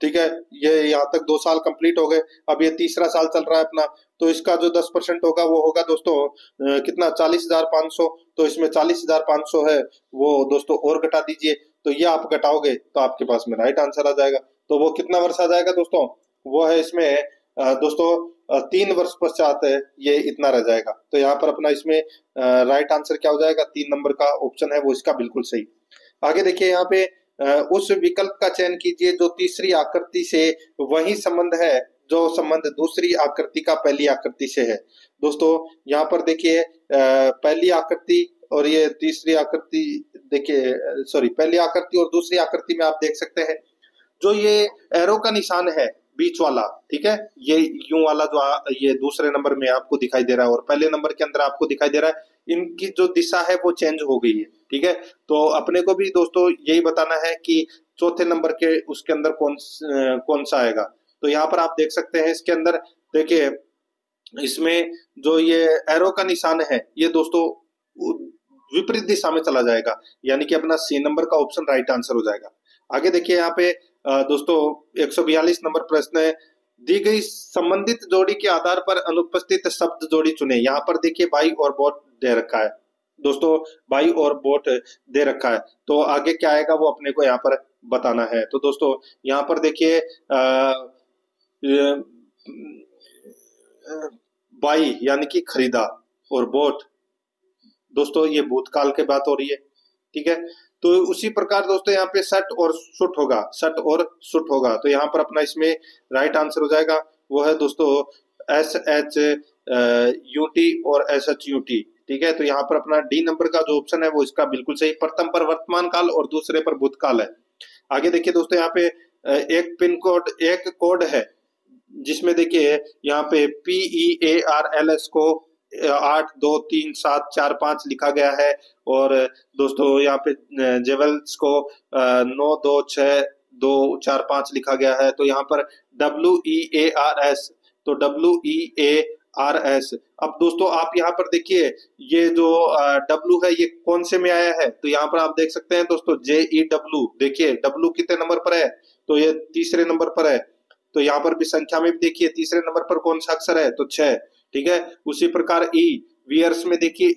Speaker 1: ठीक है, ये यहाँ तक 2 साल कंप्लीट हो गए, अब ये तीसरा साल चल रहा है अपना, तो इसका जो 10% होगा वो होगा दोस्तों कितना, 40,500। तो इसमें 40,500 है, वो दोस्तों और घटा दीजिए, तो ये आप घटाओगे तो आपके पास में राइट आंसर आ जाएगा। तो वो कितना वर्ष आ जाएगा दोस्तों, वो है इसमें दोस्तों 3 वर्ष पश्चात है, ये इतना रह जाएगा। तो यहाँ पर अपना इसमें राइट आंसर क्या हो जाएगा, 3 नंबर का ऑप्शन है वो इसका बिल्कुल सही। आगे देखिए यहाँ पे उस विकल्प का चयन कीजिए जो तीसरी आकृति से वही संबंध है जो संबंध दूसरी आकृति का पहली आकृति से है। दोस्तों यहाँ पर देखिए पहली आकृति और ये तीसरी आकृति, देखिए सॉरी, पहली आकृति और दूसरी आकृति में आप देख सकते हैं जो ये एरो का निशान है बीच वाला, ठीक है, ये यूं वाला जो ये दूसरे नंबर में आपको दिखाई दे रहा है और पहले नंबर के अंदर आपको दिखाई दे रहा है, इनकी जो दिशा है वो चेंज हो गई है। ठीक है, तो अपने को भी दोस्तों यही बताना है कि चौथे नंबर के उसके अंदर कौन सा आएगा। तो यहाँ पर आप देख सकते हैं इसके अंदर, देखिए इसमें जो ये एरो का निशान है ये दोस्तों विपरीत दिशा में चला जाएगा, यानी कि अपना सी नंबर का ऑप्शन राइट आंसर हो जाएगा। आगे देखिए यहाँ पे दोस्तों 142 नंबर प्रश्न है, दी गई संबंधित जोड़ी के आधार पर अनुपस्थित शब्द जोड़ी चुने। यहाँ पर देखिए बाई और बोट दे रखा है दोस्तों, बाई और बोट दे रखा है, तो आगे क्या आएगा वो अपने को यहाँ पर बताना है। तो दोस्तों यहाँ पर देखिए बाई यानी कि खरीदा और बोट दोस्तों ये भूतकाल के बात हो रही है। ठीक है, तो उसी प्रकार दोस्तों यहाँ पे सट और सुट होगा, सट और सुट होगा, तो यहाँ पर अपना इसमें राइट आंसर हो जाएगा वो है दोस्तों SHUT और SHUT। ठीक है, तो यहाँ पर अपना डी नंबर का जो ऑप्शन है वो इसका बिल्कुल सही, प्रथम पर वर्तमान काल और दूसरे पर भूतकाल है। आगे देखिए दोस्तों यहाँ पे एक पिन कोड, एक कोड है जिसमें देखिए यहाँ पे PEARLS को 8237445 लिखा गया है और दोस्तों यहाँ पे जेवल्स को 9262245 लिखा गया है। तो यहाँ पर WEARS, तो WEARS। अब दोस्तों आप यहाँ पर देखिए ये जो W है ये कौन से में आया है, तो यहाँ पर आप देख सकते हैं दोस्तों JEW। देखिए W कितने नंबर पर है, तो ये तीसरे नंबर पर है। तो यहाँ पर भी संख्या में भी देखिए तीसरे नंबर पर कौन सा अक्षर है, तो 6। ठीक है, उसी प्रकार ई वियर्स में देखिए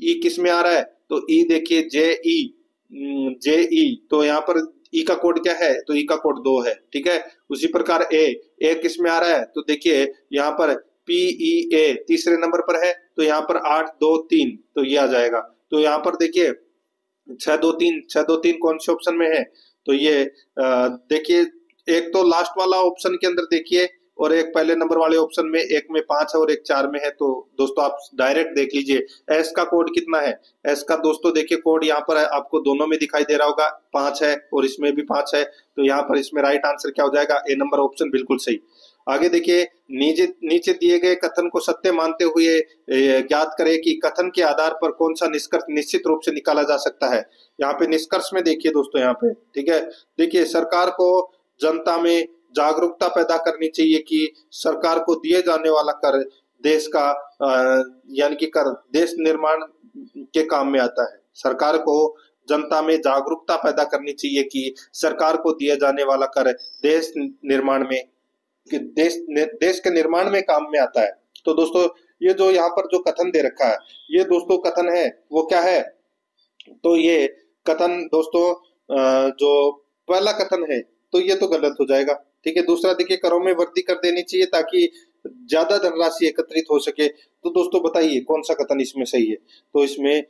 Speaker 1: ई किस में आ रहा है, तो ई देखिए JE, तो यहाँ पर ई का कोड क्या है, तो ई का कोड 2 है। ठीक है, उसी प्रकार ए किस में आ रहा है, तो देखिए यहाँ पर PEA तीसरे नंबर पर है, तो यहाँ पर 823, तो ये आ जाएगा। तो यहाँ पर देखिए 623 कौन से ऑप्शन में है, तो ये देखिए एक तो लास्ट वाला ऑप्शन के अंदर देखिए और एक पहले नंबर वाले ऑप्शन में, एक में 5 है और एक 4 में है। तो दोस्तों आप डायरेक्ट देख लीजिए एस का कोड कितना है, एस का दोस्तों देखिए कोड यहाँ पर है, आपको दोनों में दिखाई दे रहा होगा, 5 है और इसमें भी 5 है। तो यहाँ पर इसमें राइट आंसर क्या हो जाएगा, ए नंबर ऑप्शन बिल्कुल सही। आगे देखिए नीचे दिए गए कथन को सत्य मानते हुए ज्ञात करें कि कथन के आधार पर कौन सा निष्कर्ष निश्चित रूप से निकाला जा सकता है। यहाँ पे निष्कर्ष में देखिए दोस्तों, यहाँ पे ठीक है, देखिए सरकार को जनता में जागरूकता पैदा करनी चाहिए कि सरकार को दिए जाने वाला कर देश का यानी कि कर देश निर्माण के काम में आता है। सरकार को जनता में जागरूकता पैदा करनी चाहिए कि सरकार को दिया जाने वाला कर देश निर्माण में देश के निर्माण में काम में आता है। तो दोस्तों ये जो यहाँ पर जो कथन दे रखा है, ये दोस्तों कथन है वो क्या है, तो ये कथन दोस्तों जो पहला कथन है तो ये तो गलत हो जाएगा। ठीक है, दूसरा देखिए करों में वृद्धि कर देनी चाहिए ताकि ज्यादा धनराशि एकत्रित हो सके। तो दोस्तों बताइए कौन सा कथन इसमें सही है, तो इसमें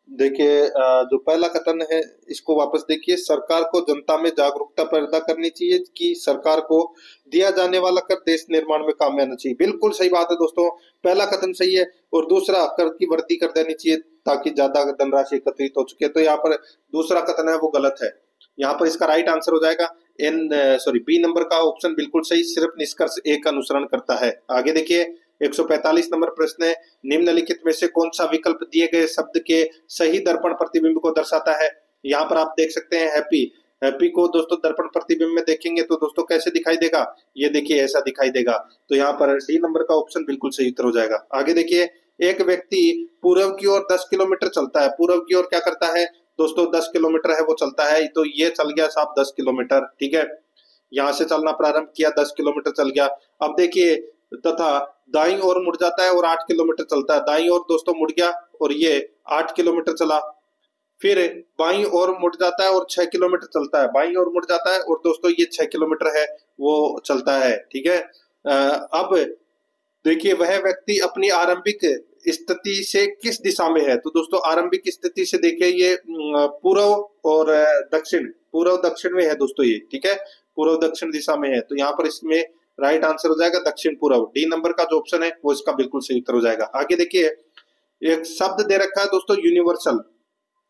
Speaker 1: देखिए जो पहला कथन है इसको वापस देखिए, सरकार को जनता में जागरूकता पैदा करनी चाहिए कि सरकार को दिया जाने वाला कर देश निर्माण में काम में आना चाहिए। बिल्कुल सही बात है दोस्तों, पहला कथन सही है और दूसरा कर की वृद्धि कर देनी चाहिए ताकि ज्यादा धनराशि एकत्रित हो चुके। तो यहाँ पर दूसरा कथन है वो गलत है, यहाँ पर इसका राइट आंसर हो जाएगा बी नंबर का ऑप्शन बिल्कुल सही, सिर्फ निष्कर्ष ए का अनुसरण करता है। आगे देखिए 145 नंबर प्रश्न है, निम्नलिखित में से कौन सा विकल्प दिए गए शब्द के सही दर्पण प्रतिबिंब को दर्शाता है। यहाँ पर आप देख सकते हैं हैप्पी को दोस्तों दर्पण प्रतिबिंब में देखेंगे तो दोस्तों कैसे दिखाई देगा, ये देखिए ऐसा दिखाई देगा। तो यहाँ पर डी नंबर का ऑप्शन बिल्कुल सही उत्तर हो जाएगा। आगे देखिए एक व्यक्ति पूर्व की ओर 10 किलोमीटर चलता है, पूर्व की ओर क्या करता है दोस्तों 10 किलोमीटर है वो चलता है, तो ये चल गया साहब 10 किलोमीटर, ठीक है। यहाँ से चलना प्रारंभ किया, 10 किलोमीटर चल गया। अब देखिए तथा दाईं ओर मुड़ जाता है और 8 किलोमीटर चलता है। दाईं ओर दोस्तों मुड़ गया और ये 8 किलोमीटर चला। फिर बाईं ओर मुड़ जाता है और 6 किलोमीटर चलता है। बाईं ओर मुड़ जाता है और दोस्तों ये 6 किलोमीटर है वो चलता है, ठीक है। अब देखिए वह व्यक्ति अपनी आरंभिक स्थिति से किस दिशा में है। तो दोस्तों आरंभिक स्थिति से देखिए ये पूर्व और दक्षिण, पूर्व दक्षिण में है दोस्तों ये, ठीक है, पूर्व दक्षिण दिशा में है। तो यहाँ पर इसमें राइट आंसर हो जाएगा दक्षिण पूर्व। डी नंबर का जो ऑप्शन है वो इसका बिल्कुल सही उत्तर हो जाएगा। आगे देखिए एक शब्द दे रखा है दोस्तों यूनिवर्सल।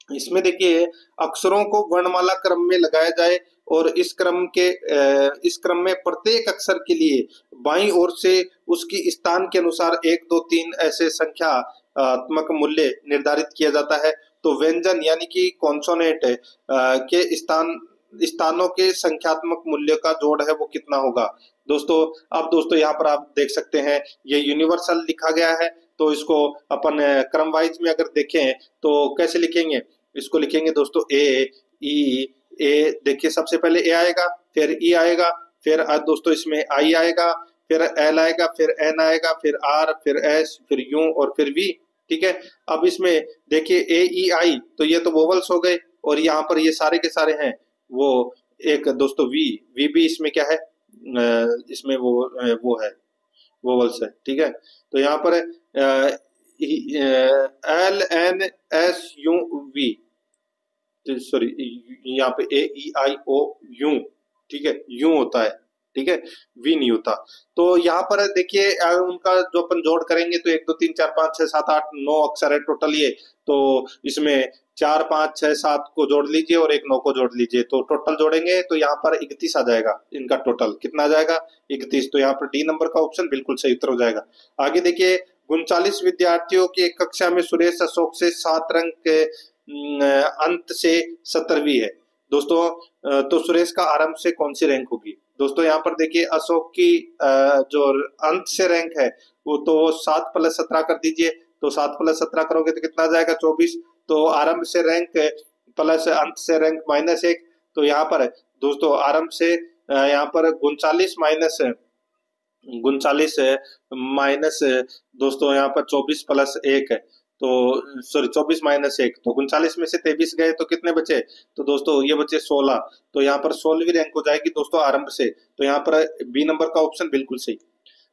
Speaker 1: इसमें देखिए अक्षरों को वर्णमाला क्रम में लगाया जाए और इस क्रम में प्रत्येक अक्षर के लिए बाईं ओर से उसकी स्थान के अनुसार 1 2 3 ऐसे संख्यात्मक मूल्य निर्धारित किया जाता है। तो व्यंजन यानी कि कॉन्सोनेंट के स्थानों के संख्यात्मक मूल्य का जोड़ है वो कितना होगा दोस्तों। अब दोस्तों यहाँ पर आप देख सकते हैं ये यूनिवर्सल लिखा गया है, तो इसको अपन क्रम वाइज में अगर देखें तो कैसे लिखेंगे, इसको लिखेंगे दोस्तों ए देखिए सबसे पहले ए आएगा, फिर ई आएगा, फिर दोस्तों इसमें आई आएगा, फिर एल आएगा, फिर एन आएगा, फिर आर, फिर एस, फिर यू और फिर वी, ठीक है। अब इसमें देखिए ए ई आई, तो ये तो वोवल्स हो गए और यहाँ पर ये सारे के सारे हैं वो एक दोस्तों वी भी इसमें क्या है, इसमें वो है वोवल्स है, ठीक है। तो यहाँ पर L N S U V, sorry यहाँ पे ए ई आई ओ यू, ठीक है, यू होता है, ठीक है, वी नहीं होता। तो यहाँ पर देखिए उनका जो अपन जोड़ करेंगे तो 1 2 3 4 5 6 7 8 9 अक्षर है टोटल ये। तो इसमें 4 5 6 7 को जोड़ लीजिए और 1 9 को जोड़ लीजिए, तो टोटल जोड़ेंगे तो यहाँ पर 31 आ जाएगा। इनका टोटल कितना आ जाएगा 31। तो यहाँ पर डी नंबर का ऑप्शन बिल्कुल सही उत्तर हो जाएगा। आगे देखिए 39 विद्यार्थियों की एक कक्षा में सुरेश अशोक से 7 अंक के अंत से 17वीं है दोस्तों। तो सुरेश का आरंभ से कौन सी रैंक होगी दोस्तों। यहाँ पर देखिए अशोक की जो अंत से रैंक है वो तो 7 + 17 कर दीजिए, तो 7 + 17 करोगे तो कितना आ जाएगा 24। तो आरंभ से रैंक प्लस अंत से रैंक -1, तो यहाँ पर दोस्तों आरंभ से यहाँ पर 39 माइनस दोस्तों यहाँ पर 24 + 1 है, तो सॉरी 24 - 1, तो 39 में से 23 गए तो कितने बचे, तो दोस्तों ये बचे 16। तो यहाँ पर 16वीं रैंक हो जाएगी दोस्तों आरंभ से। तो यहाँ पर बी नंबर का ऑप्शन बिल्कुल सही।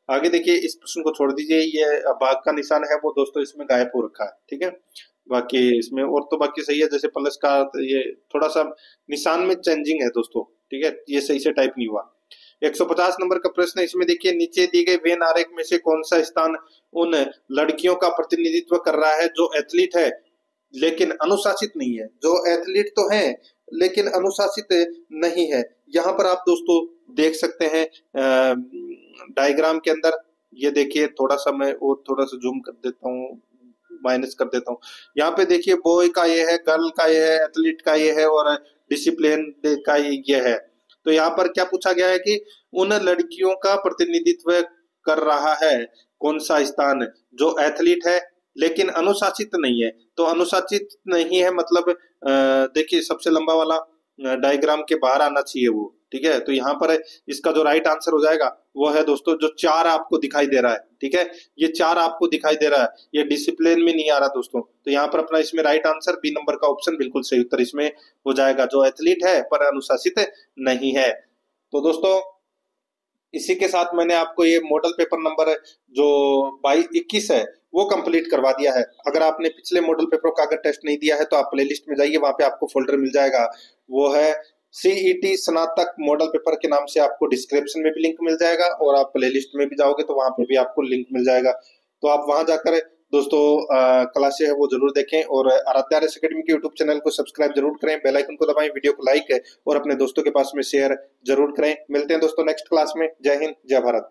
Speaker 1: आगे देखिए इस प्रश्न को छोड़ दीजिए, ये भाग का निशान है वो दोस्तों इसमें गायब हो रखा है, ठीक है। बाकी इसमें और तो बाकी सही है, जैसे प्लस का ये थोड़ा सा निशान में चेंजिंग है दोस्तों, ठीक है, ये सही से टाइप नहीं हुआ। 150 नंबर का प्रश्न है, इसमें देखिए नीचे दी गई वेन आरेख में से कौन सा स्थान उन लड़कियों का प्रतिनिधित्व कर रहा है जो एथलीट है लेकिन अनुशासित नहीं है। जो एथलीट तो है लेकिन अनुशासित नहीं है। यहाँ पर आप दोस्तों देख सकते हैं डायग्राम के अंदर, ये देखिए थोड़ा सा मैं और थोड़ा सा जूम कर देता हूँ, माइनस कर देता हूँ। यहाँ पे देखिए बॉय का ये है, गर्ल का ये है, एथलीट का ये है और डिसिप्लिन का ये है। तो यहाँ पर क्या पूछा गया है कि उन लड़कियों का प्रतिनिधित्व कर रहा है कौन सा स्थान जो एथलीट है लेकिन अनुशासित नहीं है। तो अनुशासित नहीं है मतलब देखिए सबसे लंबा वाला डायग्राम के बाहर आना चाहिए वो, ठीक है। तो यहाँ पर इसका जो राइट आंसर हो जाएगा वो है दोस्तों जो 4 आपको दिखाई दे रहा है, ठीक है, ये 4 आपको दिखाई दे रहा है, ये डिसिप्लिन में नहीं आ रहा दोस्तों। तो यहाँ पर अपना इसमें राइट आंसर बी नंबर का ऑप्शन बिल्कुल सही उत्तर इसमें हो जाएगा, जो एथलीट है पर अनुशासित नहीं है। तो दोस्तों इसी के साथ मैंने आपको ये मॉडल पेपर नंबर जो 21 है वो कंप्लीट करवा दिया है। अगर आपने पिछले मॉडल पेपर का अगर टेस्ट नहीं दिया है तो आप प्लेलिस्ट में जाइए, वहां पे आपको फोल्डर मिल जाएगा, वो है सीईटी स्नातक मॉडल पेपर के नाम से। आपको डिस्क्रिप्शन में भी लिंक मिल जाएगा और आप प्लेलिस्ट में भी जाओगे तो वहां पे भी आपको लिंक मिल जाएगा। तो आप वहां जाकर दोस्तों क्लासें है वो जरूर देखें और आराध्या आर एस अकेडमी के यूट्यूब चैनल को सब्सक्राइब जरूर करें, बेल आइकन को दबाएं, वीडियो को लाइक और अपने दोस्तों के पास में शेयर जरूर करें। मिलते हैं दोस्तों नेक्स्ट क्लास में। जय हिंद, जय भारत।